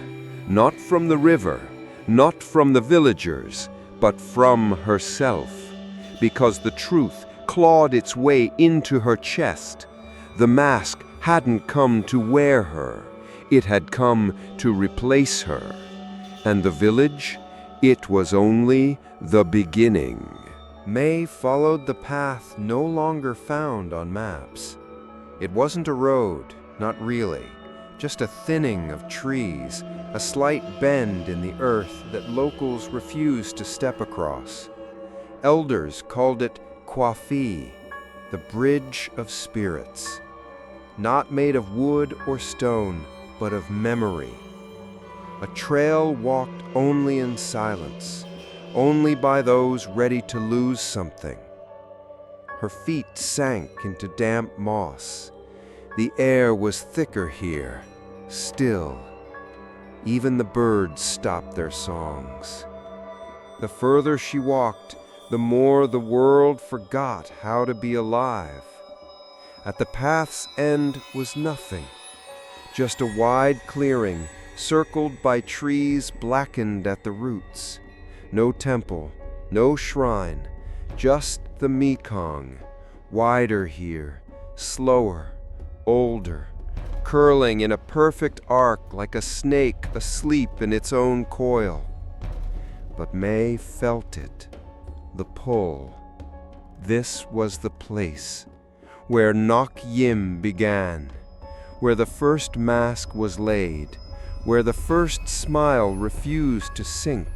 not from the river, not from the villagers, but from herself, because the truth clawed its way into her chest. The mask hadn't come to wear her, it had come to replace her. And the village? It was only the beginning. May followed the path no longer found on maps. It wasn't a road, not really, just a thinning of trees, a slight bend in the earth that locals refused to step across. Elders called it Kwafi, the bridge of spirits. Not made of wood or stone, but of memory. A trail walked only in silence, only by those ready to lose something. Her feet sank into damp moss. The air was thicker here, still. Even the birds stopped their songs. The further she walked, the more the world forgot how to be alive. At the path's end was nothing, just a wide clearing circled by trees blackened at the roots. No temple, no shrine, just the Mekong, wider here, slower, older, curling in a perfect arc like a snake asleep in its own coil. But May felt it, the pull. This was the place where Nok Yim began, where the first mask was laid, where the first smile refused to sink.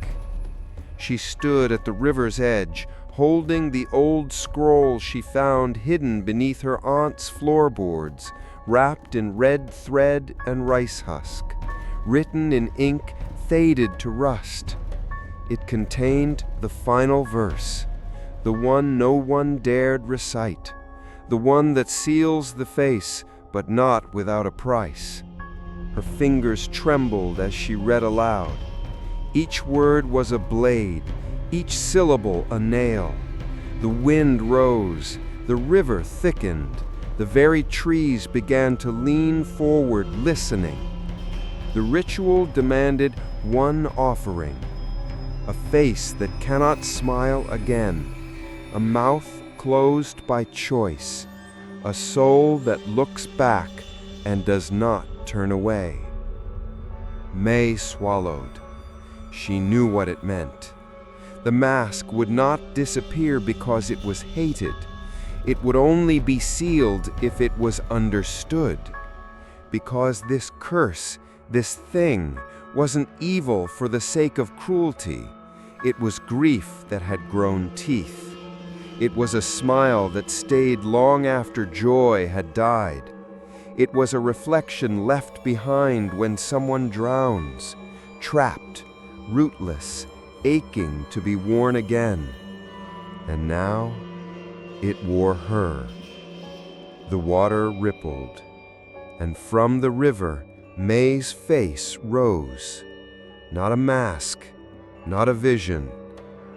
She stood at the river's edge, holding the old scroll she found hidden beneath her aunt's floorboards, wrapped in red thread and rice husk, written in ink faded to rust. It contained the final verse, the one no one dared recite, the one that seals the face, but not without a price. Her fingers trembled as she read aloud. Each word was a blade, each syllable a nail. The wind rose, the river thickened, the very trees began to lean forward, listening. The ritual demanded one offering, a face that cannot smile again, a mouth closed by choice, a soul that looks back and does not turn away. May swallowed. She knew what it meant. The mask would not disappear because it was hated. It would only be sealed if it was understood. Because this curse, this thing, wasn't evil for the sake of cruelty. It was grief that had grown teeth. It was a smile that stayed long after joy had died. It was a reflection left behind when someone drowns, trapped, rootless, aching to be worn again. And now, it wore her. The water rippled, and from the river, May's face rose. Not a mask, not a vision.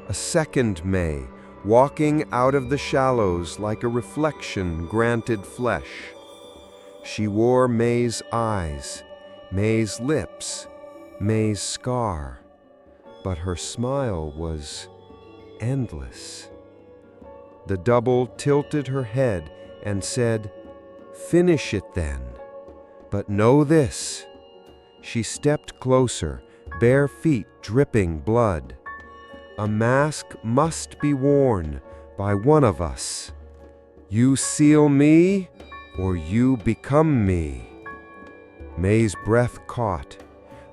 A second May, walking out of the shallows like a reflection granted flesh. She wore May's eyes, May's lips, May's scar. But her smile was endless. The double tilted her head and said, "Finish it then. But know this." She stepped closer, bare feet dripping blood. A mask must be worn by one of us. You seal me, or you become me. May's breath caught.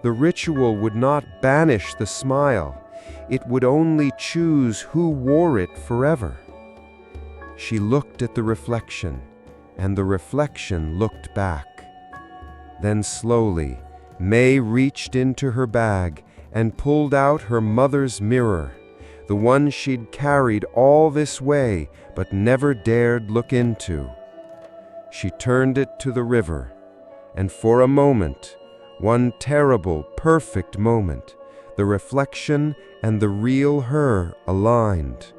The ritual would not banish the smile. It would only choose who wore it forever. She looked at the reflection, and the reflection looked back. Then slowly, May reached into her bag and pulled out her mother's mirror, the one she'd carried all this way but never dared look into. She turned it to the river, and for a moment, one terrible, perfect moment, the reflection and the real her aligned.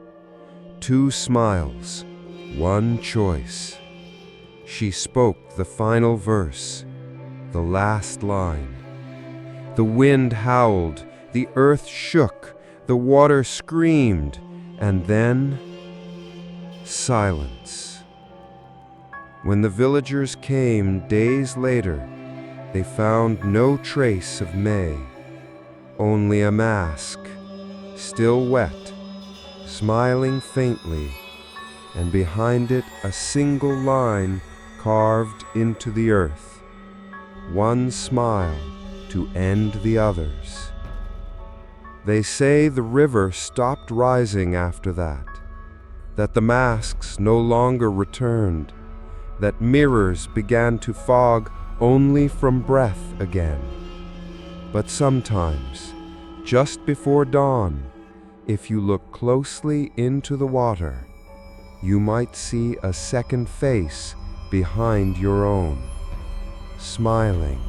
Two smiles, one choice. She spoke the final verse, the last line. The wind howled, the earth shook, the water screamed, and then silence. When the villagers came days later, they found no trace of May, only a mask, still wet, smiling faintly, and behind it a single line carved into the earth. One smile to end the others. They say the river stopped rising after that the masks no longer returned, that mirrors began to fog only from breath again. But sometimes, just before dawn, if you look closely into the water, you might see a second face behind your own, smiling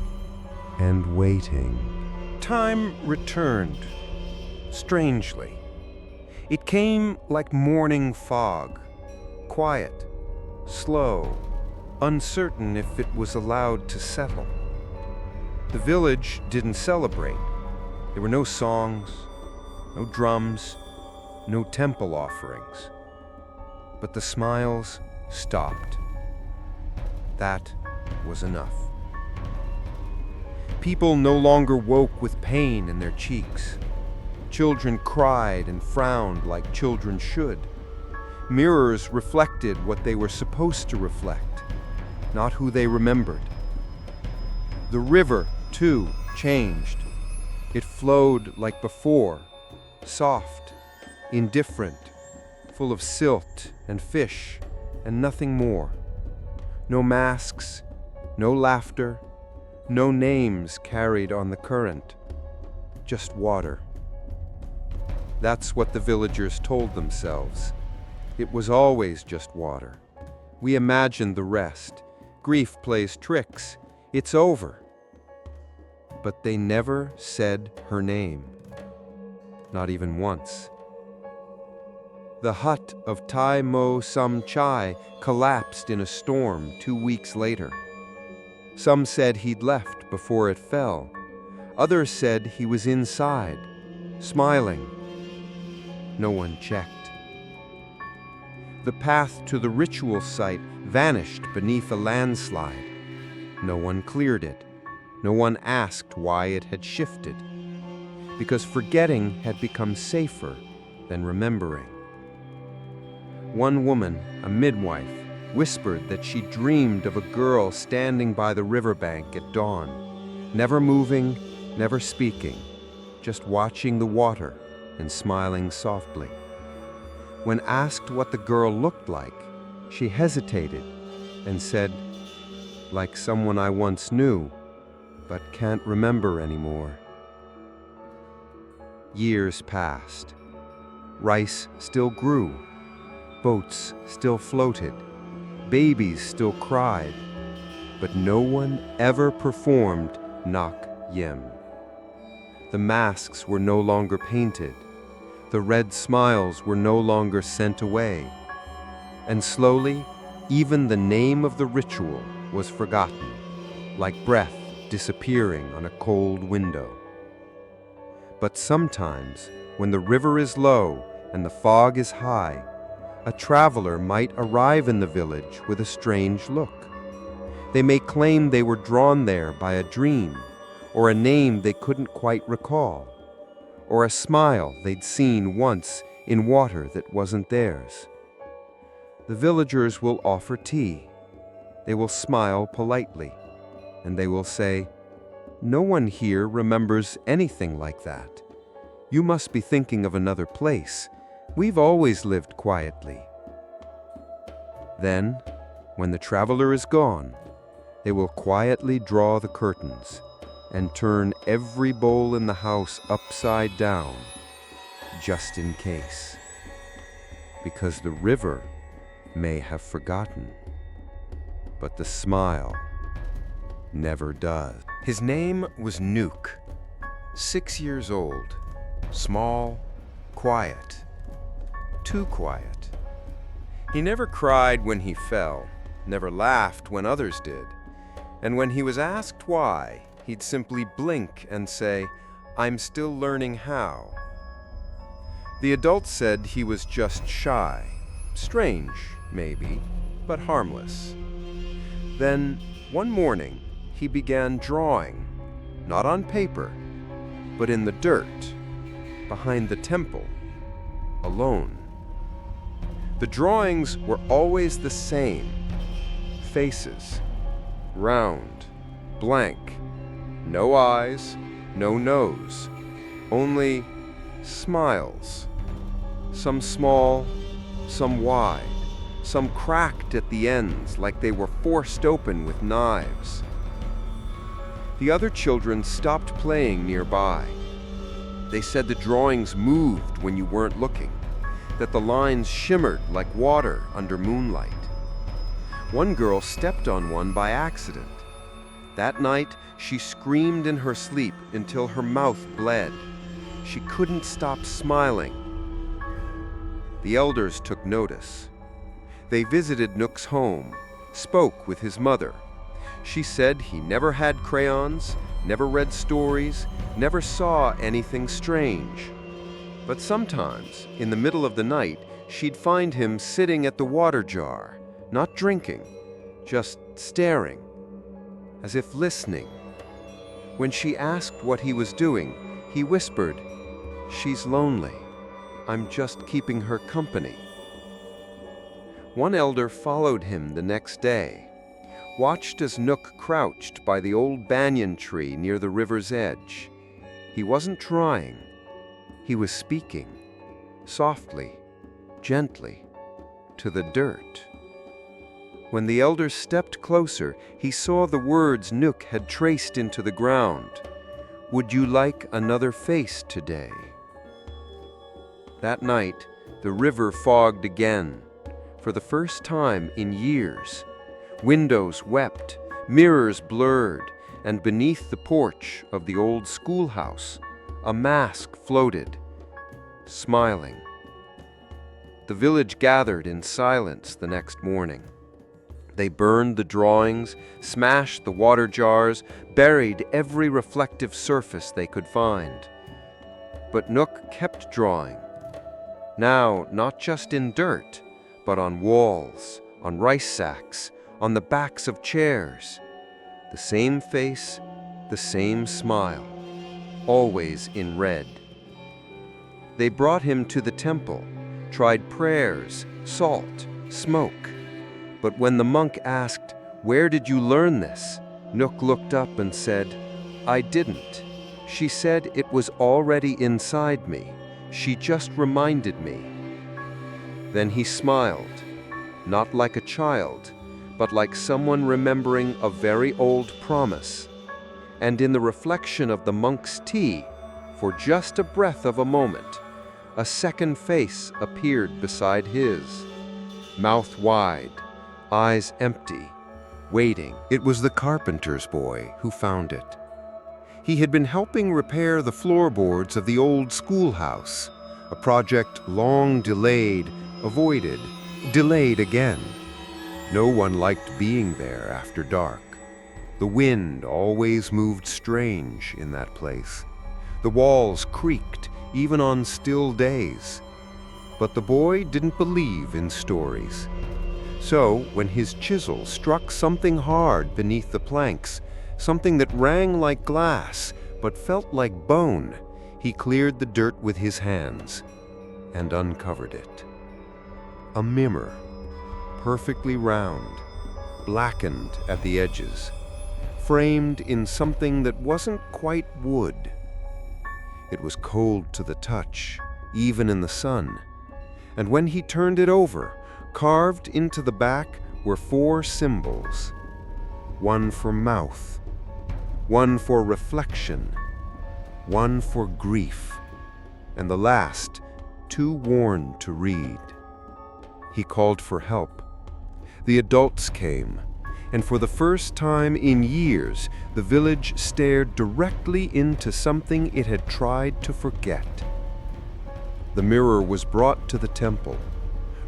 and waiting. Time returned, strangely. It came like morning fog, quiet, slow, uncertain if it was allowed to settle. The village didn't celebrate. There were no songs, no drums, no temple offerings. But the smiles stopped. That was enough. People no longer woke with pain in their cheeks. Children cried and frowned like children should. Mirrors reflected what they were supposed to reflect, not who they remembered. The river, too, changed. It flowed like before, soft, indifferent, full of silt and fish and nothing more. No masks, no laughter, no names carried on the current, just water. That's what the villagers told themselves. It was always just water. We imagined the rest. Grief plays tricks. It's over. But they never said her name. Not even once. The hut of Tai Mo Sum Chai collapsed in a storm 2 weeks later. Some said he'd left before it fell. Others said he was inside, smiling. No one checked. The path to the ritual site vanished beneath a landslide. No one cleared it. No one asked why it had shifted. Because forgetting had become safer than remembering. One woman, a midwife, whispered that she dreamed of a girl standing by the riverbank at dawn, never moving, never speaking, just watching the water and smiling softly. When asked what the girl looked like, she hesitated and said, "Like someone I once knew, but can't remember anymore." Years passed. Rice still grew. Boats still floated. Babies still cried. But no one ever performed Nak Yem. The masks were no longer painted. The red smiles were no longer sent away. And slowly, even the name of the ritual was forgotten, like breath disappearing on a cold window. But sometimes, when the river is low and the fog is high, a traveler might arrive in the village with a strange look. They may claim they were drawn there by a dream, or a name they couldn't quite recall, or a smile they'd seen once in water that wasn't theirs. The villagers will offer tea. They will smile politely, and they will say, "No one here remembers anything like that. You must be thinking of another place. We've always lived quietly." Then, when the traveler is gone, they will quietly draw the curtains and turn every bowl in the house upside down, just in case. Because the river may have forgotten, but the smile never does. His name was Nuke, 6 years old, small, quiet, too quiet. He never cried when he fell, never laughed when others did, and when he was asked why, he'd simply blink and say, "I'm still learning how." The adults said he was just shy, strange, maybe, but harmless. Then, one morning, he began drawing, not on paper, but in the dirt, behind the temple, alone. The drawings were always the same. Faces, round, blank, no eyes, no nose, only smiles. Some small, some wide, some cracked at the ends like they were forced open with knives. The other children stopped playing nearby. They said the drawings moved when you weren't looking, that the lines shimmered like water under moonlight. One girl stepped on one by accident. That night, she screamed in her sleep until her mouth bled. She couldn't stop smiling. The elders took notice. They visited Nook's home, spoke with his mother. She said he never had crayons, never read stories, never saw anything strange. But sometimes, in the middle of the night, she'd find him sitting at the water jar, not drinking, just staring, as if listening. When she asked what he was doing, he whispered, "She's lonely. I'm just keeping her company." One elder followed him the next day, watched as Nook crouched by the old banyan tree near the river's edge. He wasn't trying. He was speaking, softly, gently, to the dirt. When the elder stepped closer, he saw the words Nook had traced into the ground. "Would you like another face today?" That night, the river fogged again, for the first time in years. Windows wept, mirrors blurred, and beneath the porch of the old schoolhouse, a mask floated, smiling. The village gathered in silence the next morning. They burned the drawings, smashed the water jars, buried every reflective surface they could find. But Nook kept drawing. Now, not just in dirt, but on walls, on rice sacks, on the backs of chairs. The same face, the same smile, always in red. They brought him to the temple, tried prayers, salt, smoke. But when the monk asked, "Where did you learn this?" Nook looked up and said, "I didn't. She said it was already inside me. She just reminded me." Then he smiled, not like a child, but like someone remembering a very old promise. And in the reflection of the monk's tea, for just a breath of a moment, a second face appeared beside his, mouth wide, eyes empty, waiting. It was the carpenter's boy who found it. He had been helping repair the floorboards of the old schoolhouse, a project long delayed, avoided, delayed again. No one liked being there after dark. The wind always moved strange in that place. The walls creaked, even on still days. But the boy didn't believe in stories. So, when his chisel struck something hard beneath the planks, something that rang like glass but felt like bone, he cleared the dirt with his hands and uncovered it. A mirror, perfectly round, blackened at the edges, framed in something that wasn't quite wood. It was cold to the touch, even in the sun. And when he turned it over, carved into the back were 4 symbols. One for mouth, one for reflection, one for grief, and the last too worn to read. He called for help. The adults came, and for the first time in years, the village stared directly into something it had tried to forget. The mirror was brought to the temple,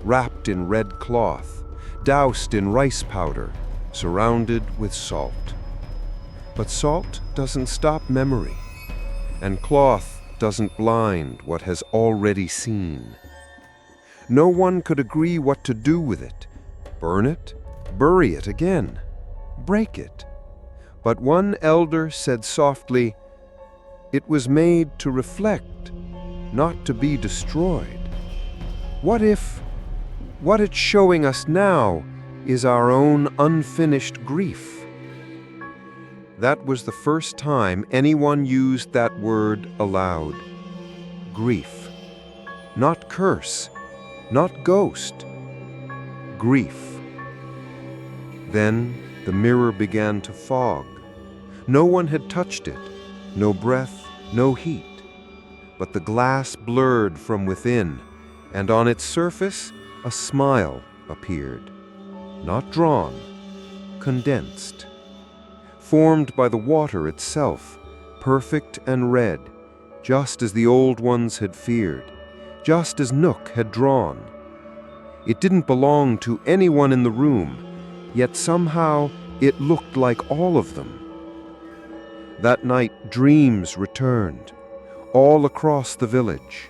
wrapped in red cloth, doused in rice powder, surrounded with salt. But salt doesn't stop memory, and cloth doesn't blind what has already seen. No one could agree what to do with it. Burn it, bury it again, break it. But one elder said softly, "It was made to reflect, not to be destroyed. What if what it's showing us now is our own unfinished grief?" That was the first time anyone used that word aloud. Grief. Not curse, not ghost. Grief. Then the mirror began to fog. No one had touched it, no breath, no heat. But the glass blurred from within, and on its surface a smile appeared. Not drawn, condensed. Formed by the water itself, perfect and red, just as the old ones had feared, just as Nook had drawn. It didn't belong to anyone in the room, yet somehow it looked like all of them. That night, dreams returned, all across the village.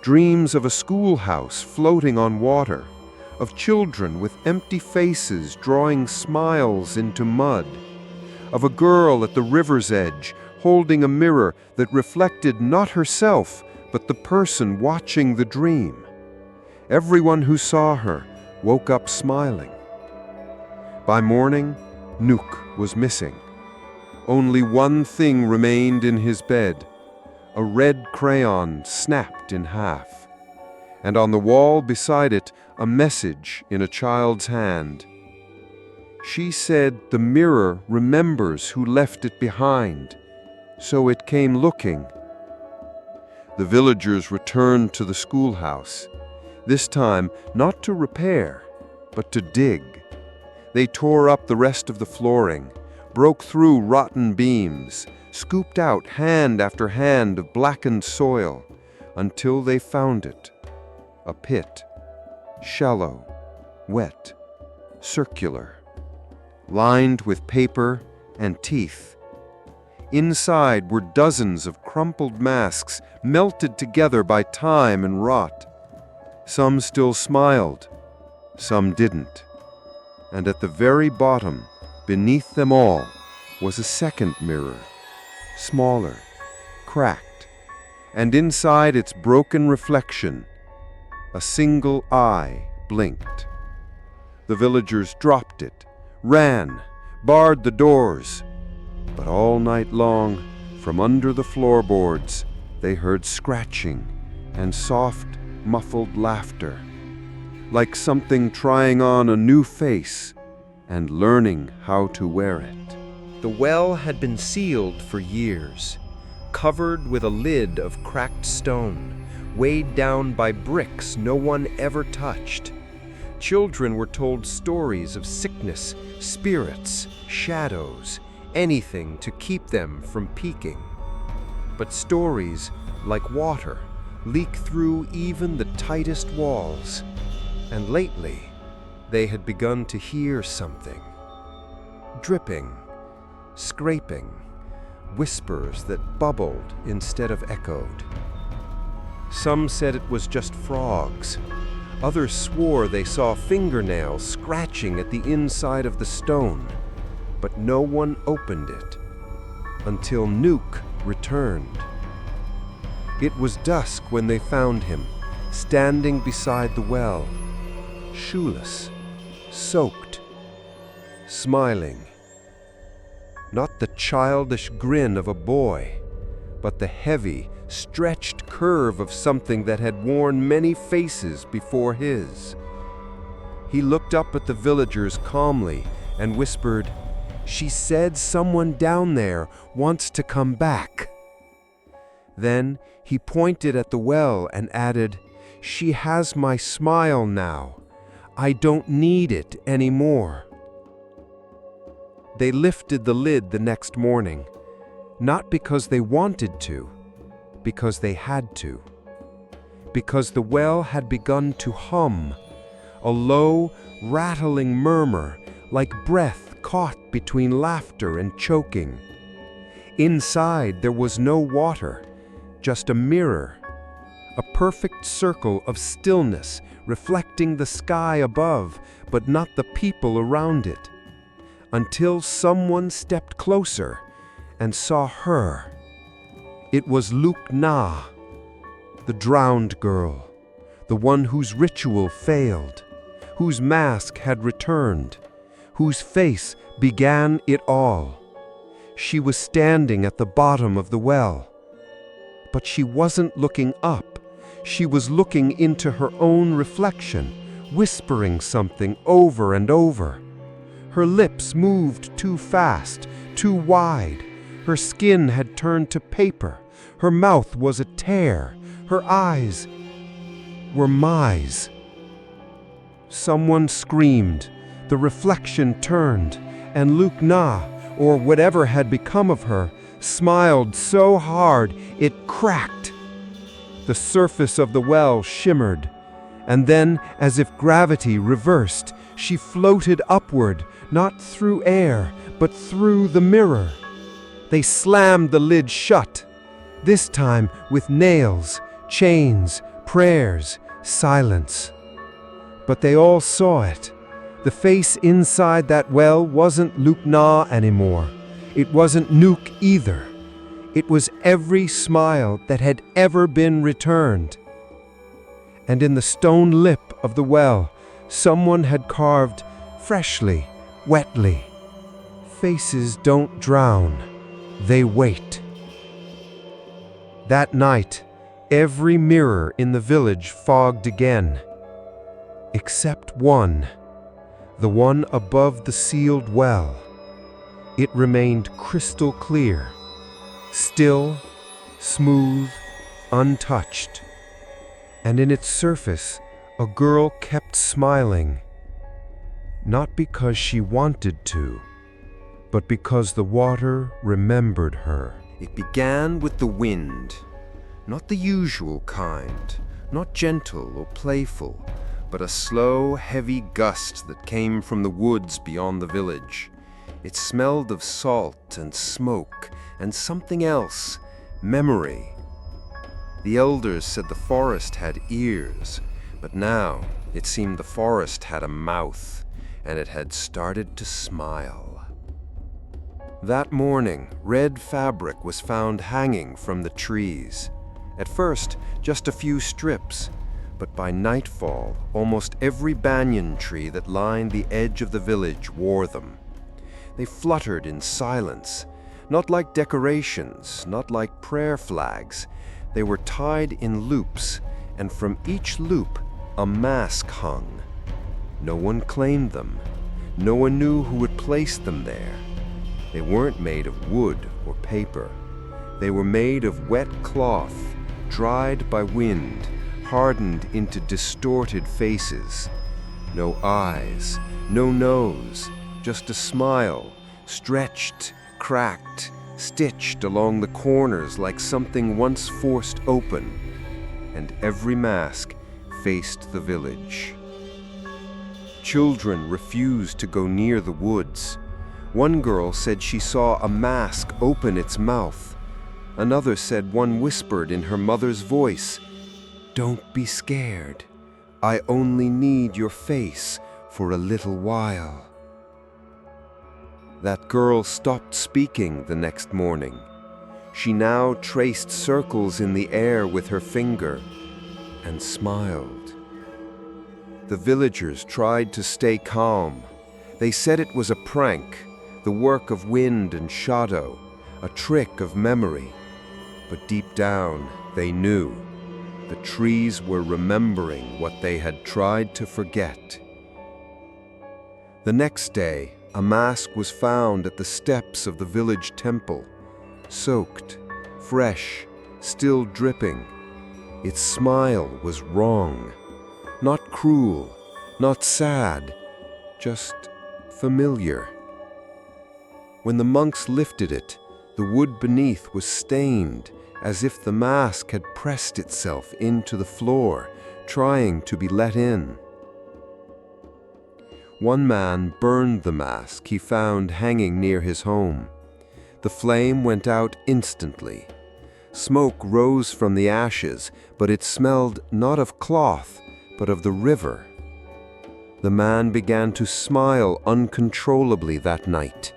Dreams of a schoolhouse floating on water, of children with empty faces drawing smiles into mud, of a girl at the river's edge holding a mirror that reflected not herself, but the person watching the dream. Everyone who saw her woke up smiling. By morning, Nook was missing. Only one thing remained in his bed, a red crayon snapped in half, and on the wall beside it, a message in a child's hand. She said the mirror remembers who left it behind, so it came looking. The villagers returned to the schoolhouse, this time not to repair, but to dig. They tore up the rest of the flooring, broke through rotten beams, scooped out hand after hand of blackened soil, until they found it. A pit, shallow, wet, circular, lined with paper and teeth. Inside were dozens of crumpled masks melted together by time and rot. Some still smiled, some didn't. And at the very bottom, beneath them all, was a second mirror, smaller, cracked, and inside its broken reflection, a single eye blinked. The villagers dropped it, ran, barred the doors, but all night long, from under the floorboards, they heard scratching and soft, muffled laughter, like something trying on a new face and learning how to wear it. The well had been sealed for years, covered with a lid of cracked stone, weighed down by bricks no one ever touched. Children were told stories of sickness, spirits, shadows, anything to keep them from peeking. But stories, like water, leak through even the tightest walls. And lately, they had begun to hear something. Dripping, scraping, whispers that bubbled instead of echoed. Some said it was just frogs. Others swore they saw fingernails scratching at the inside of the stone. But no one opened it until Nook returned. It was dusk when they found him, standing beside the well, shoeless, soaked, smiling. Not the childish grin of a boy, but the heavy, stretched curve of something that had worn many faces before his. He looked up at the villagers calmly and whispered, "She said someone down there wants to come back." Then he pointed at the well and added, "She has my smile now. I don't need it anymore." They lifted the lid the next morning, not because they wanted to, because they had to. Because the well had begun to hum, a low, rattling murmur like breath caught between laughter and choking. Inside there was no water, just a mirror, a perfect circle of stillness reflecting the sky above, but not the people around it, until someone stepped closer and saw her. It was Luke Na, the drowned girl, the one whose ritual failed, whose mask had returned, whose face began it all. She was standing at the bottom of the well. But she wasn't looking up. She was looking into her own reflection, whispering something over and over. Her lips moved too fast, too wide. Her skin had turned to paper. Her mouth was a tear. Her eyes were mice. Someone screamed. The reflection turned, and Luke Na, or whatever had become of her, smiled so hard it cracked. The surface of the well shimmered, and then, as if gravity reversed, she floated upward, not through air, but through the mirror. They slammed the lid shut, this time with nails, chains, prayers, silence. But they all saw it. The face inside that well wasn't Luke Na anymore. It wasn't Nuke either. It was every smile that had ever been returned. And in the stone lip of the well, someone had carved freshly, wetly, "Faces don't drown, they wait." That night, every mirror in the village fogged again, except one, the one above the sealed well. It remained crystal clear, still, smooth, untouched. And in its surface, a girl kept smiling, not because she wanted to, but because the water remembered her. It began with the wind, not the usual kind, not gentle or playful, but a slow, heavy gust that came from the woods beyond the village. It smelled of salt and smoke and something else, memory. The elders said the forest had ears, but now it seemed the forest had a mouth, and it had started to smile. That morning, red fabric was found hanging from the trees. At first, just a few strips, but by nightfall, almost every banyan tree that lined the edge of the village wore them. They fluttered in silence, not like decorations, not like prayer flags. They were tied in loops, and from each loop, a mask hung. No one claimed them. No one knew who had placed them there. They weren't made of wood or paper. They were made of wet cloth, dried by wind, hardened into distorted faces. No eyes, no nose, just a smile, stretched, cracked, stitched along the corners like something once forced open. And every mask faced the village. Children refused to go near the woods. One girl said she saw a mask open its mouth. Another said one whispered in her mother's voice, "Don't be scared. I only need your face for a little while." That girl stopped speaking the next morning. She now traced circles in the air with her finger and smiled. The villagers tried to stay calm. They said it was a prank, the work of wind and shadow, a trick of memory. But deep down, they knew. The trees were remembering what they had tried to forget. The next day, a mask was found at the steps of the village temple, soaked, fresh, still dripping. Its smile was wrong, not cruel, not sad, just familiar. When the monks lifted it, the wood beneath was stained, as if the mask had pressed itself into the floor, trying to be let in. One man burned the mask he found hanging near his home. The flame went out instantly. Smoke rose from the ashes, but it smelled not of cloth, but of the river. The man began to smile uncontrollably that night.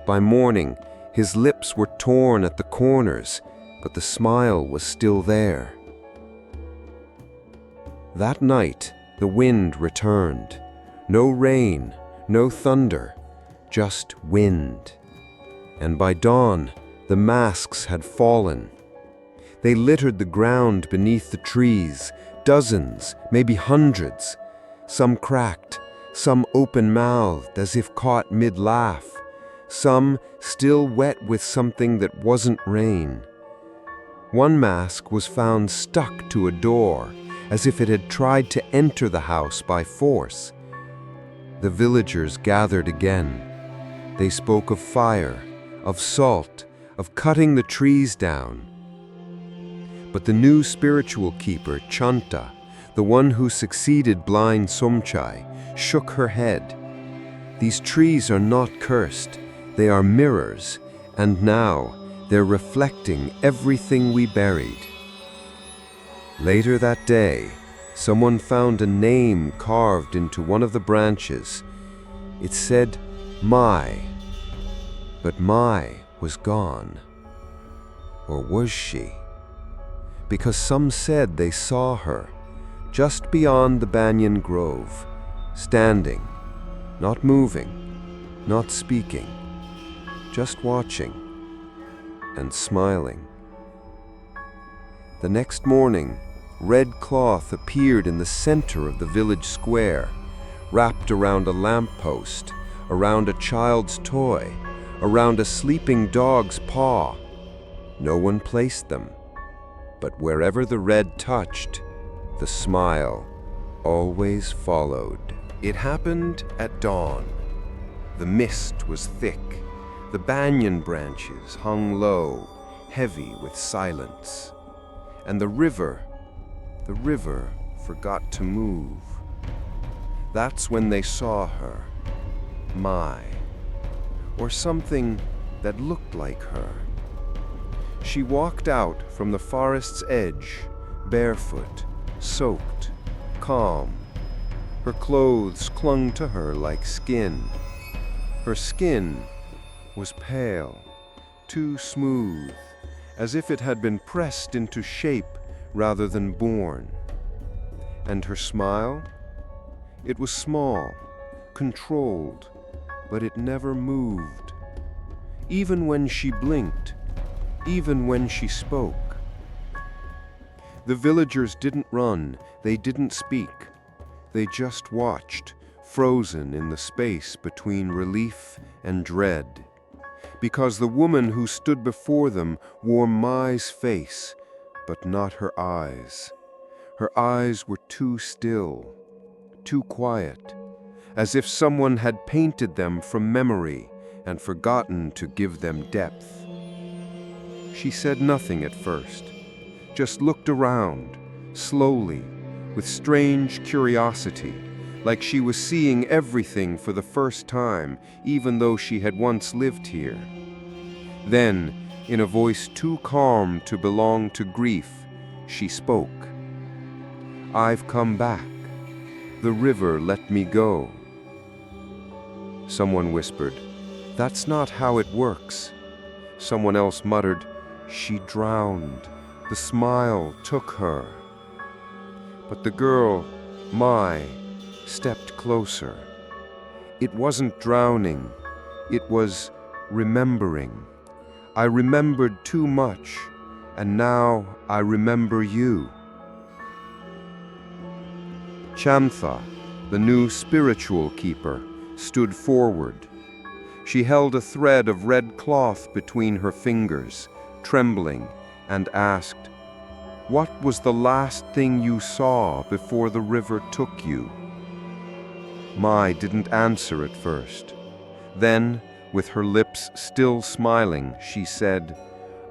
By morning, his lips were torn at the corners, but the smile was still there. That night, the wind returned. No rain, no thunder, just wind. And by dawn, the masks had fallen. They littered the ground beneath the trees, dozens, maybe hundreds. Some cracked, some open-mouthed as if caught mid-laugh, some still wet with something that wasn't rain. One mask was found stuck to a door, as if it had tried to enter the house by force. The villagers gathered again. They spoke of fire, of salt, of cutting the trees down. But the new spiritual keeper, Chanta, the one who succeeded blind Somchai, shook her head. These trees are not cursed, they are mirrors, and now they're reflecting everything we buried. Later that day, someone found a name carved into one of the branches. It said, Mai. But Mai was gone. Or was she? Because some said they saw her, just beyond the banyan grove, standing, not moving, not speaking, just watching and smiling. The next morning, red cloth appeared in the center of the village square, wrapped around a lamppost, around a child's toy, around a sleeping dog's paw. No one placed them, but wherever the red touched, the smile always followed. It happened at dawn. The mist was thick. The banyan branches hung low, heavy with silence. And the river forgot to move. That's when they saw her, Mai, or something that looked like her. She walked out from the forest's edge, barefoot, soaked, calm. Her clothes clung to her like skin. Her skin was pale, too smooth, as if it had been pressed into shape rather than born. And her smile? It was small, controlled, but it never moved. Even when she blinked, even when she spoke. The villagers didn't run, they didn't speak. They just watched, frozen in the space between relief and dread. Because the woman who stood before them wore Mai's face, but not her eyes. Her eyes were too still, too quiet, as if someone had painted them from memory and forgotten to give them depth. She said nothing at first, just looked around, slowly, with strange curiosity, like she was seeing everything for the first time, even though she had once lived here. Then, in a voice too calm to belong to grief, she spoke. "I've come back. The river let me go." Someone whispered, "That's not how it works." Someone else muttered, "She drowned. The smile took her." But the girl, Mai, stepped closer. It wasn't drowning. It was remembering. "I remembered too much, and now I remember you." Chantha, the new spiritual keeper, stood forward. She held a thread of red cloth between her fingers, trembling, and asked, "What was the last thing you saw before the river took you?" Mai didn't answer at first. Then, with her lips still smiling, she said,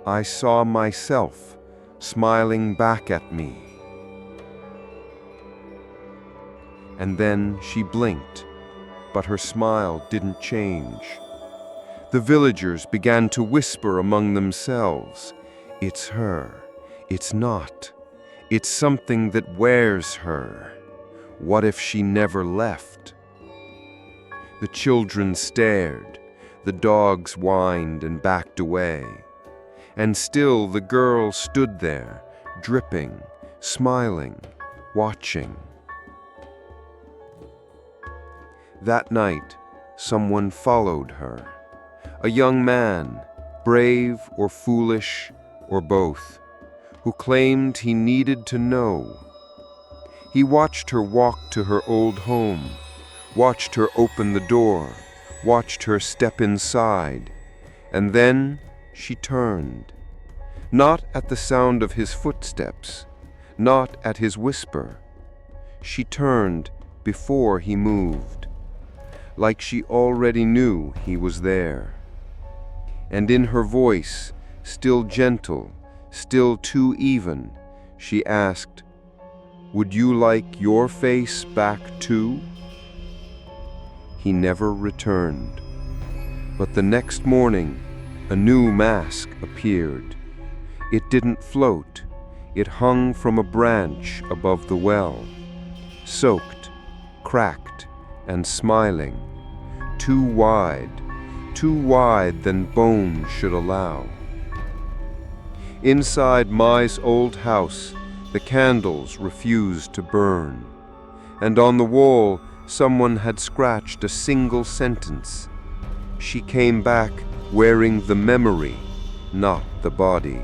"I saw myself, smiling back at me." And then she blinked, but her smile didn't change. The villagers began to whisper among themselves, "It's her. It's not. It's something that wears her. What if she never left?" The children stared. The dogs whined and backed away. And still the girl stood there, dripping, smiling, watching. That night, someone followed her. A young man, brave or foolish, or both, who claimed he needed to know. He watched her walk to her old home, watched her open the door, watched her step inside, and then she turned. Not at the sound of his footsteps, not at his whisper. She turned before he moved, like she already knew he was there. And in her voice, still gentle, still too even, she asked, "Would you like your face back too?" He never returned. But the next morning, a new mask appeared. It didn't float. It hung from a branch above the well, soaked, cracked, and smiling, too wide than bones should allow. Inside Mai's old house, the candles refused to burn, and on the wall someone had scratched a single sentence. She came back wearing the memory, not the body.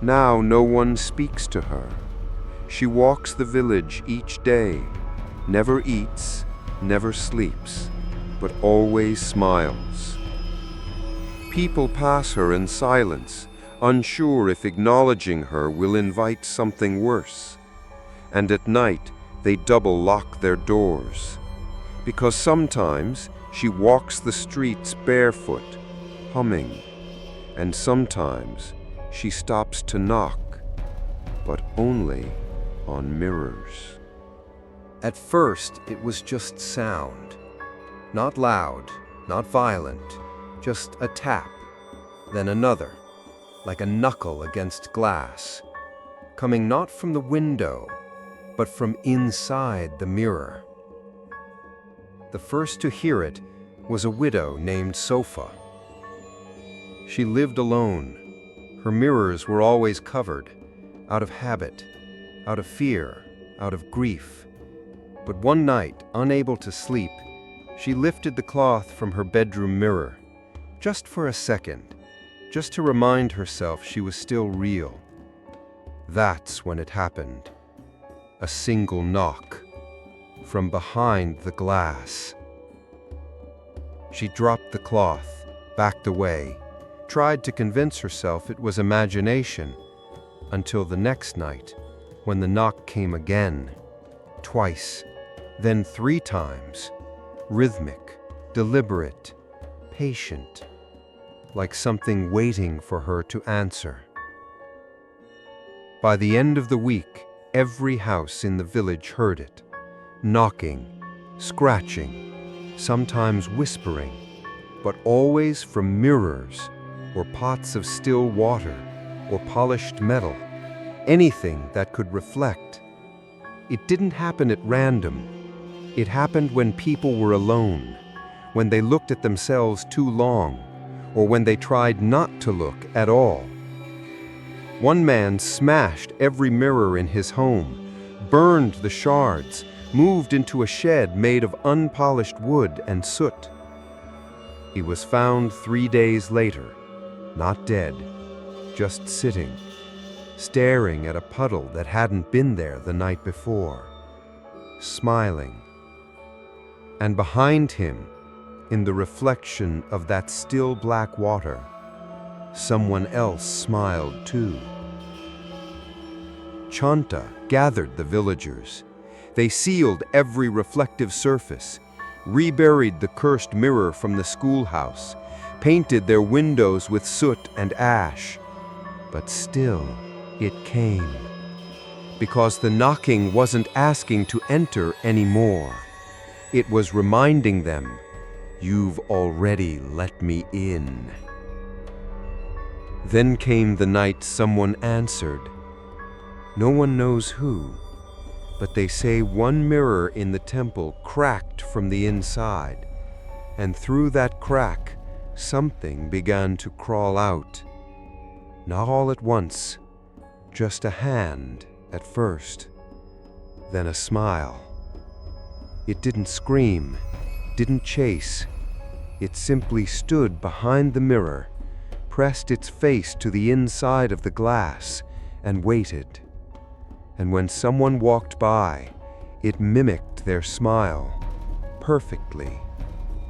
Now no one speaks to her. She walks the village each day, never eats, never sleeps, but always smiles. People pass her in silence, unsure if acknowledging her will invite something worse. And at night, they double lock their doors. Because sometimes she walks the streets barefoot, humming, and sometimes she stops to knock, but only on mirrors. At first, it was just sound. Not loud, not violent, just a tap, then another, like a knuckle against glass, coming not from the window, but from inside the mirror. The first to hear it was a widow named Sofa. She lived alone. Her mirrors were always covered, out of habit, out of fear, out of grief. But one night, unable to sleep, she lifted the cloth from her bedroom mirror, just for a second, just to remind herself she was still real. That's when it happened. A single knock from behind the glass. She dropped the cloth, backed away, tried to convince herself it was imagination, until the next night, when the knock came again, twice, then 3 times, rhythmic, deliberate, patient, like something waiting for her to answer. By the end of the week, every house in the village heard it, knocking, scratching, sometimes whispering, but always from mirrors or pots of still water or polished metal, anything that could reflect. It didn't happen at random. It happened when people were alone, when they looked at themselves too long, or when they tried not to look at all. One man smashed every mirror in his home, burned the shards, moved into a shed made of unpolished wood and soot. He was found 3 days later, not dead, just sitting, staring at a puddle that hadn't been there the night before, smiling. And behind him, in the reflection of that still black water, someone else smiled too. Chanta gathered the villagers. They sealed every reflective surface, reburied the cursed mirror from the schoolhouse, painted their windows with soot and ash. But still, it came. Because the knocking wasn't asking to enter anymore. It was reminding them, "You've already let me in." Then came the night someone answered. No one knows who, but they say one mirror in the temple cracked from the inside, and through that crack, something began to crawl out. Not all at once, just a hand at first, then a smile. It didn't scream, didn't chase. It simply stood behind the mirror, pressed its face to the inside of the glass, and waited. And when someone walked by, it mimicked their smile, perfectly,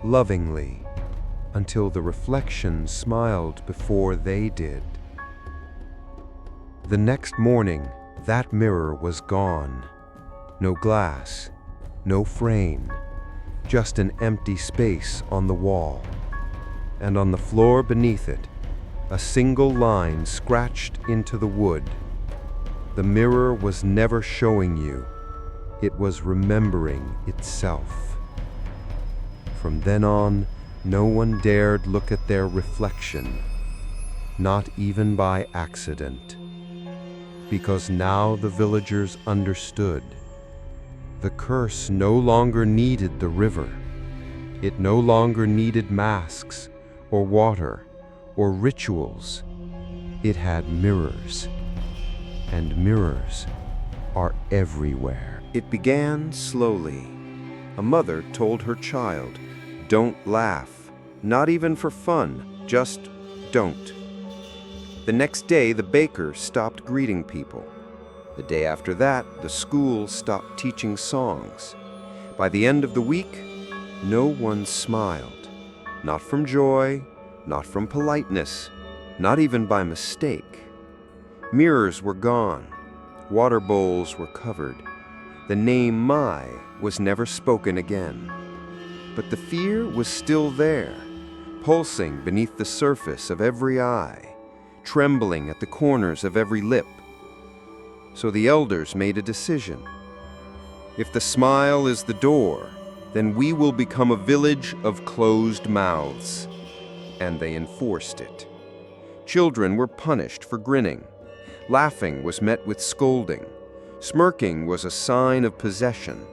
lovingly, until the reflection smiled before they did. The next morning, that mirror was gone. No glass, no frame, just an empty space on the wall. And on the floor beneath it, a single line scratched into the wood. The mirror was never showing you, it was remembering itself. From then on, no one dared look at their reflection, not even by accident, because now the villagers understood. The curse no longer needed the river. It no longer needed masks, or water, or rituals. It had mirrors, and mirrors are everywhere. It began slowly. A mother told her child, "Don't laugh, not even for fun, just don't." The next day, the baker stopped greeting people. The day after that, the school stopped teaching songs. By the end of the week, no one smiled. Not from joy, not from politeness, not even by mistake. Mirrors were gone. Water bowls were covered. The name Mai was never spoken again. But the fear was still there, pulsing beneath the surface of every eye, trembling at the corners of every lip. So the elders made a decision. If the smile is the door, then we will become a village of closed mouths. And they enforced it. Children were punished for grinning. Laughing was met with scolding. Smirking was a sign of possession.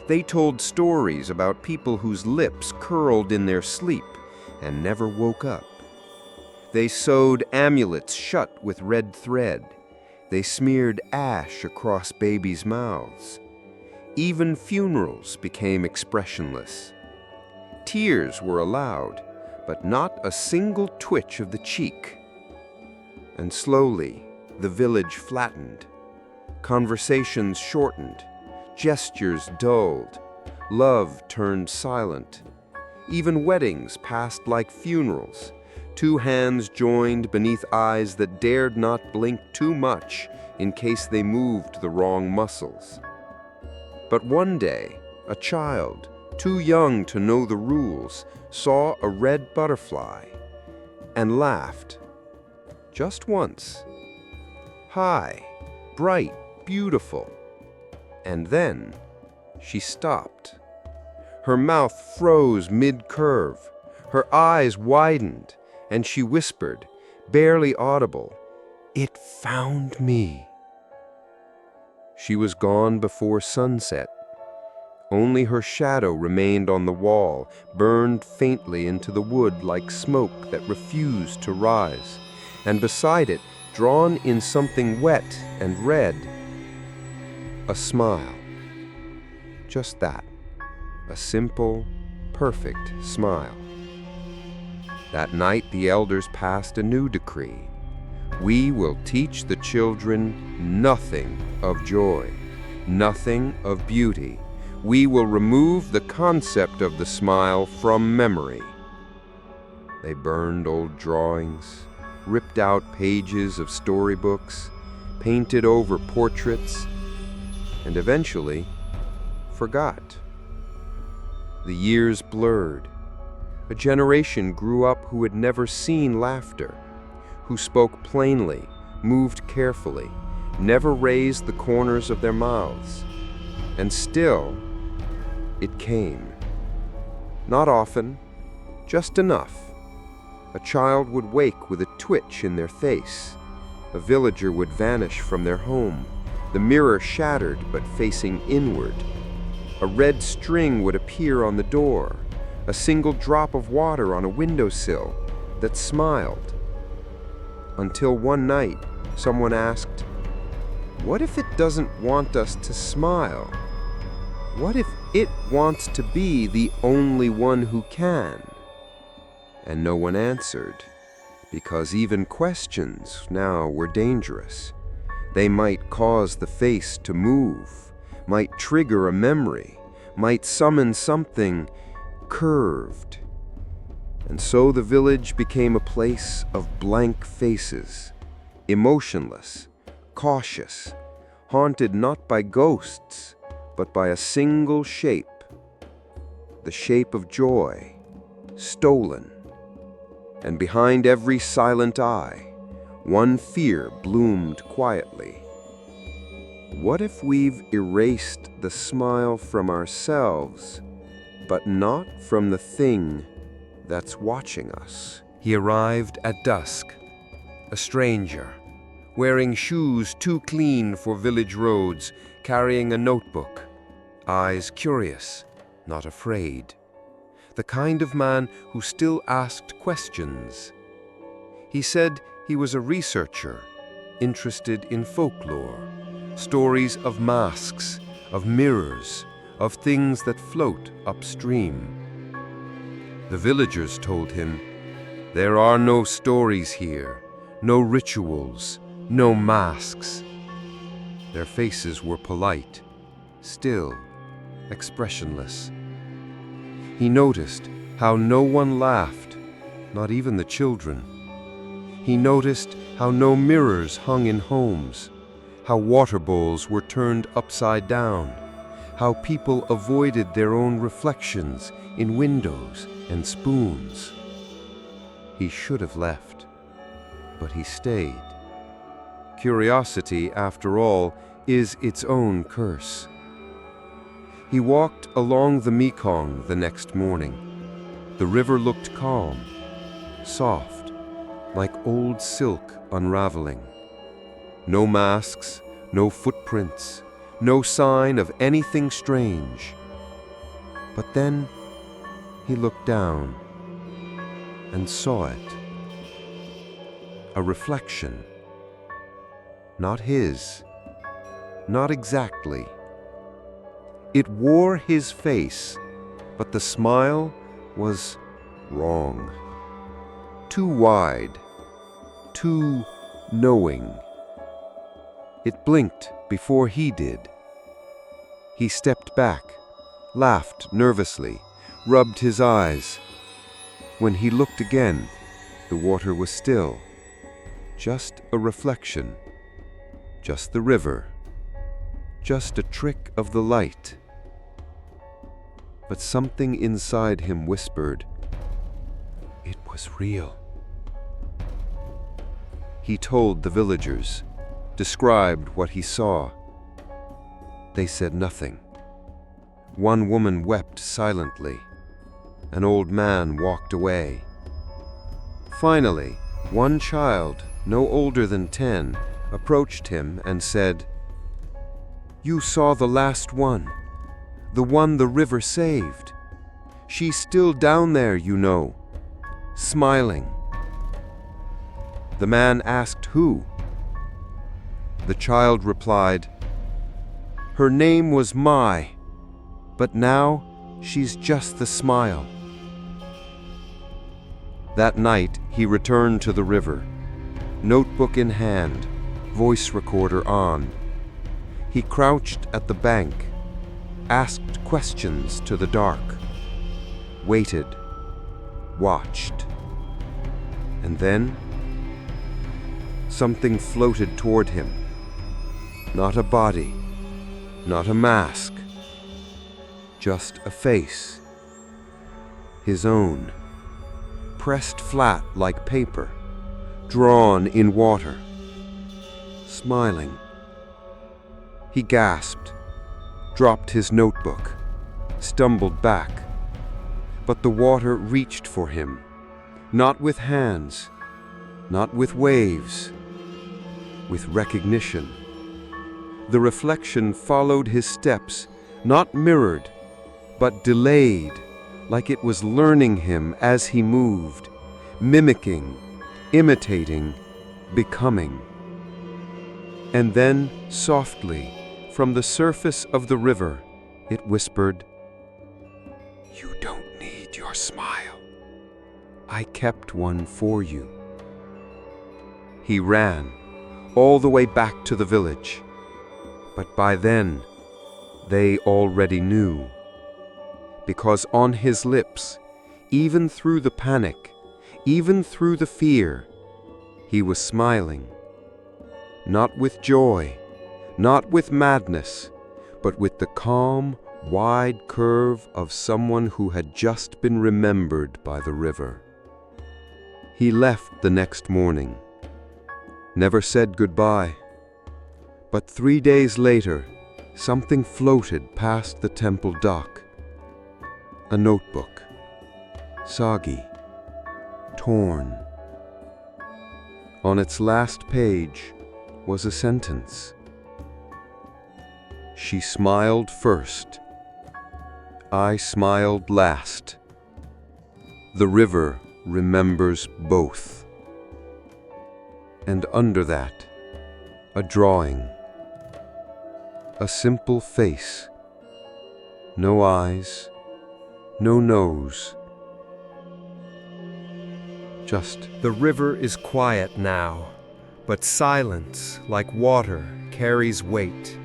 They told stories about people whose lips curled in their sleep and never woke up. They sewed amulets shut with red thread. They smeared ash across babies' mouths. Even funerals became expressionless. Tears were allowed, but not a single twitch of the cheek. And slowly, the village flattened. Conversations shortened. Gestures dulled. Love turned silent. Even weddings passed like funerals. Two hands joined beneath eyes that dared not blink too much in case they moved the wrong muscles. But one day, a child, too young to know the rules, saw a red butterfly and laughed. Just once. High, bright, beautiful. And then she stopped. Her mouth froze mid-curve. Her eyes widened, and she whispered, barely audible, "It found me." She was gone before sunset. Only her shadow remained on the wall, burned faintly into the wood like smoke that refused to rise. And beside it, drawn in something wet and red, a smile. Just that. A simple, perfect smile. That night, the elders passed a new decree. We will teach the children nothing of joy, nothing of beauty. We will remove the concept of the smile from memory. They burned old drawings, ripped out pages of storybooks, painted over portraits, and eventually forgot. The years blurred. A generation grew up who had never seen laughter, who spoke plainly, moved carefully, never raised the corners of their mouths. And still, it came. Not often, just enough. A child would wake with a twitch in their face. A villager would vanish from their home, the mirror shattered but facing inward. A red string would appear on the door, a single drop of water on a windowsill that smiled. Until one night, someone asked, "What if it doesn't want us to smile? What if it wants to be the only one who can?" And no one answered, because even questions now were dangerous. They might cause the face to move, might trigger a memory, might summon something curved. And so the village became a place of blank faces, emotionless, cautious, haunted not by ghosts, but by a single shape, the shape of joy, stolen, and behind every silent eye, one fear bloomed quietly. What if we've erased the smile from ourselves, but not from the thing that's watching us? He arrived at dusk, a stranger, wearing shoes too clean for village roads, carrying a notebook, eyes curious, not afraid. The kind of man who still asked questions. He said he was a researcher, interested in folklore, stories of masks, of mirrors, of things that float upstream. The villagers told him, "There are no stories here, no rituals, no masks." Their faces were polite, still, expressionless. He noticed how no one laughed, not even the children. He noticed how no mirrors hung in homes, how water bowls were turned upside down, how people avoided their own reflections in windows and spoons. He should have left, but he stayed. Curiosity, after all, is its own curse. He walked along the Mekong the next morning. The river looked calm, soft, like old silk unraveling. No masks, no footprints, no sign of anything strange. But then he looked down and saw it. A reflection. Not his, not exactly. It wore his face, but the smile was wrong. Too wide, too knowing. It blinked before he did. He stepped back, laughed nervously, rubbed his eyes. When he looked again, the water was still. Just a reflection. Just the river. Just a trick of the light. But something inside him whispered, it was real. He told the villagers, described what he saw. They said nothing. One woman wept silently. An old man walked away. Finally, one child, no older than 10, approached him and said, "You saw the last one, the one the river saved. She's still down there, you know, smiling." The man asked who. The child replied, "Her name was Mai, but now she's just the smile." That night, he returned to the river, notebook in hand, voice recorder on. He crouched at the bank, asked questions to the dark, waited, watched. And then, something floated toward him. Not a body, not a mask, just a face. His own, pressed flat like paper, drawn in water, smiling. He gasped, dropped his notebook, stumbled back. But the water reached for him, not with hands, not with waves, with recognition. The reflection followed his steps, not mirrored, but delayed, like it was learning him as he moved, mimicking, imitating, becoming. And then, softly, from the surface of the river, it whispered, "You don't need your smile. I kept one for you." He ran, all the way back to the village. But by then, they already knew. Because on his lips, even through the panic, even through the fear, he was smiling. Not with joy, not with madness, but with the calm, wide curve of someone who had just been remembered by the river. He left the next morning, never said goodbye. But 3 days later, something floated past the temple dock. A notebook, soggy, torn. On its last page was a sentence. She smiled first. I smiled last. The river remembers both. And under that, a drawing. A simple face. No eyes, no nose. Just The river is quiet now, but silence, like water, carries weight.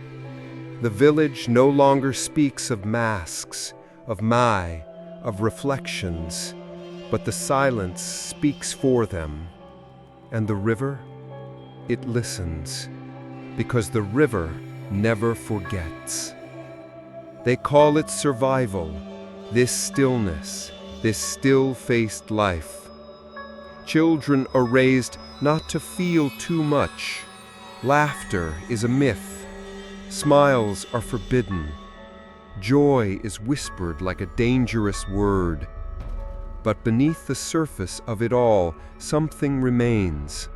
The village no longer speaks of masks, of of reflections, but the silence speaks for them. And the river, it listens, because the river never forgets. They call it survival, this stillness, this still-faced life. Children are raised not to feel too much. Laughter is a myth. Smiles are forbidden. Joy is whispered like a dangerous word. But beneath the surface of it all, something remains.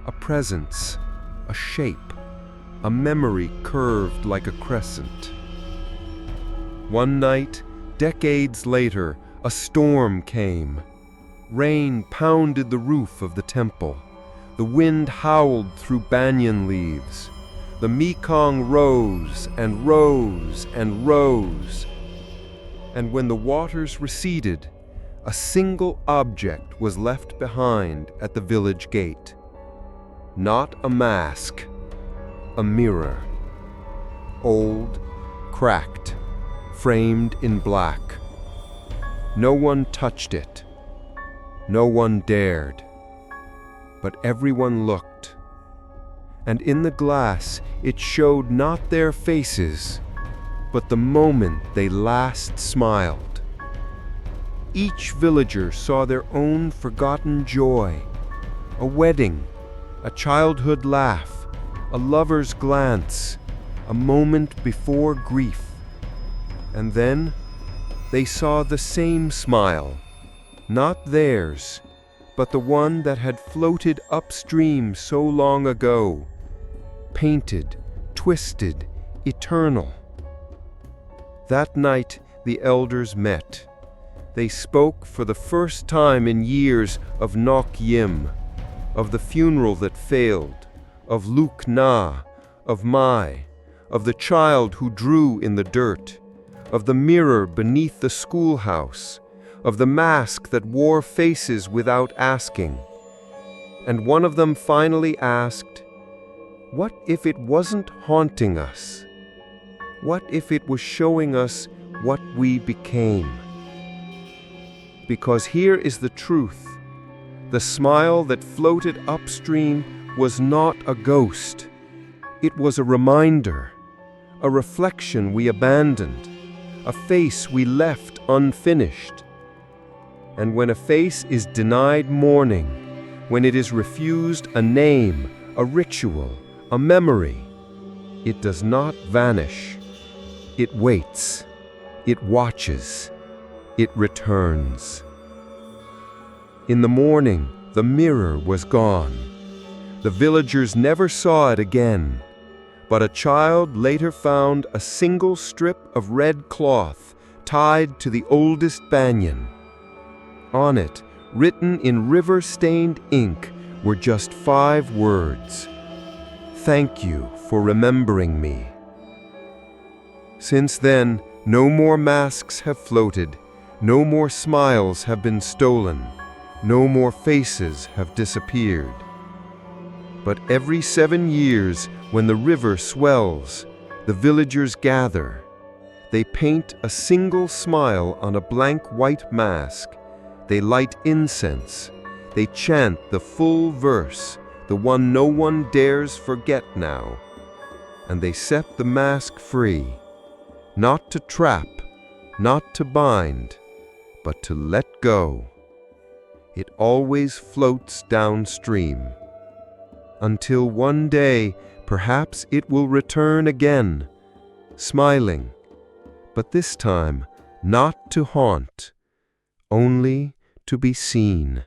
A presence, a shape, a memory curved like a crescent. One night, decades later, a storm came. Rain pounded the roof of the temple. The wind howled through banyan leaves. The Mekong rose and rose and rose. And when the waters receded, a single object was left behind at the village gate. Not a mask, a mirror. Old, cracked, framed in black. No one touched it. No one dared. But everyone looked. And in the glass, it showed not their faces, but the moment they last smiled. Each villager saw their own forgotten joy. A wedding, a childhood laugh, a lover's glance, a moment before grief. And then they saw the same smile, not theirs, but the one that had floated upstream so long ago, painted, twisted, eternal. That night the elders met. They spoke for the first time in years of Nok Yim, of the funeral that failed, of Luk Na, of Mai, of the child who drew in the dirt, of the mirror beneath the schoolhouse, of the mask that wore faces without asking. And one of them finally asked, what if it wasn't haunting us? What if it was showing us what we became? Because here is the truth. The smile that floated upstream was not a ghost. It was a reminder, a reflection we abandoned, a face we left unfinished. And when a face is denied mourning, when it is refused a name, a ritual, a memory, it does not vanish. It waits, it watches, it returns. In the morning, the mirror was gone. The villagers never saw it again, but a child later found a single strip of red cloth tied to the oldest banyan. On it, written in river-stained ink, were just 5 words. Thank you for remembering me. Since then, no more masks have floated, no more smiles have been stolen, no more faces have disappeared. But every 7 years, when the river swells, the villagers gather. They paint a single smile on a blank white mask. They light incense. They chant the full verse, the one no one dares forget now. And they set the mask free, not to trap, not to bind, but to let go. it always floats downstream. Until one day, perhaps it will return again, smiling, but this time not to haunt, only to be seen.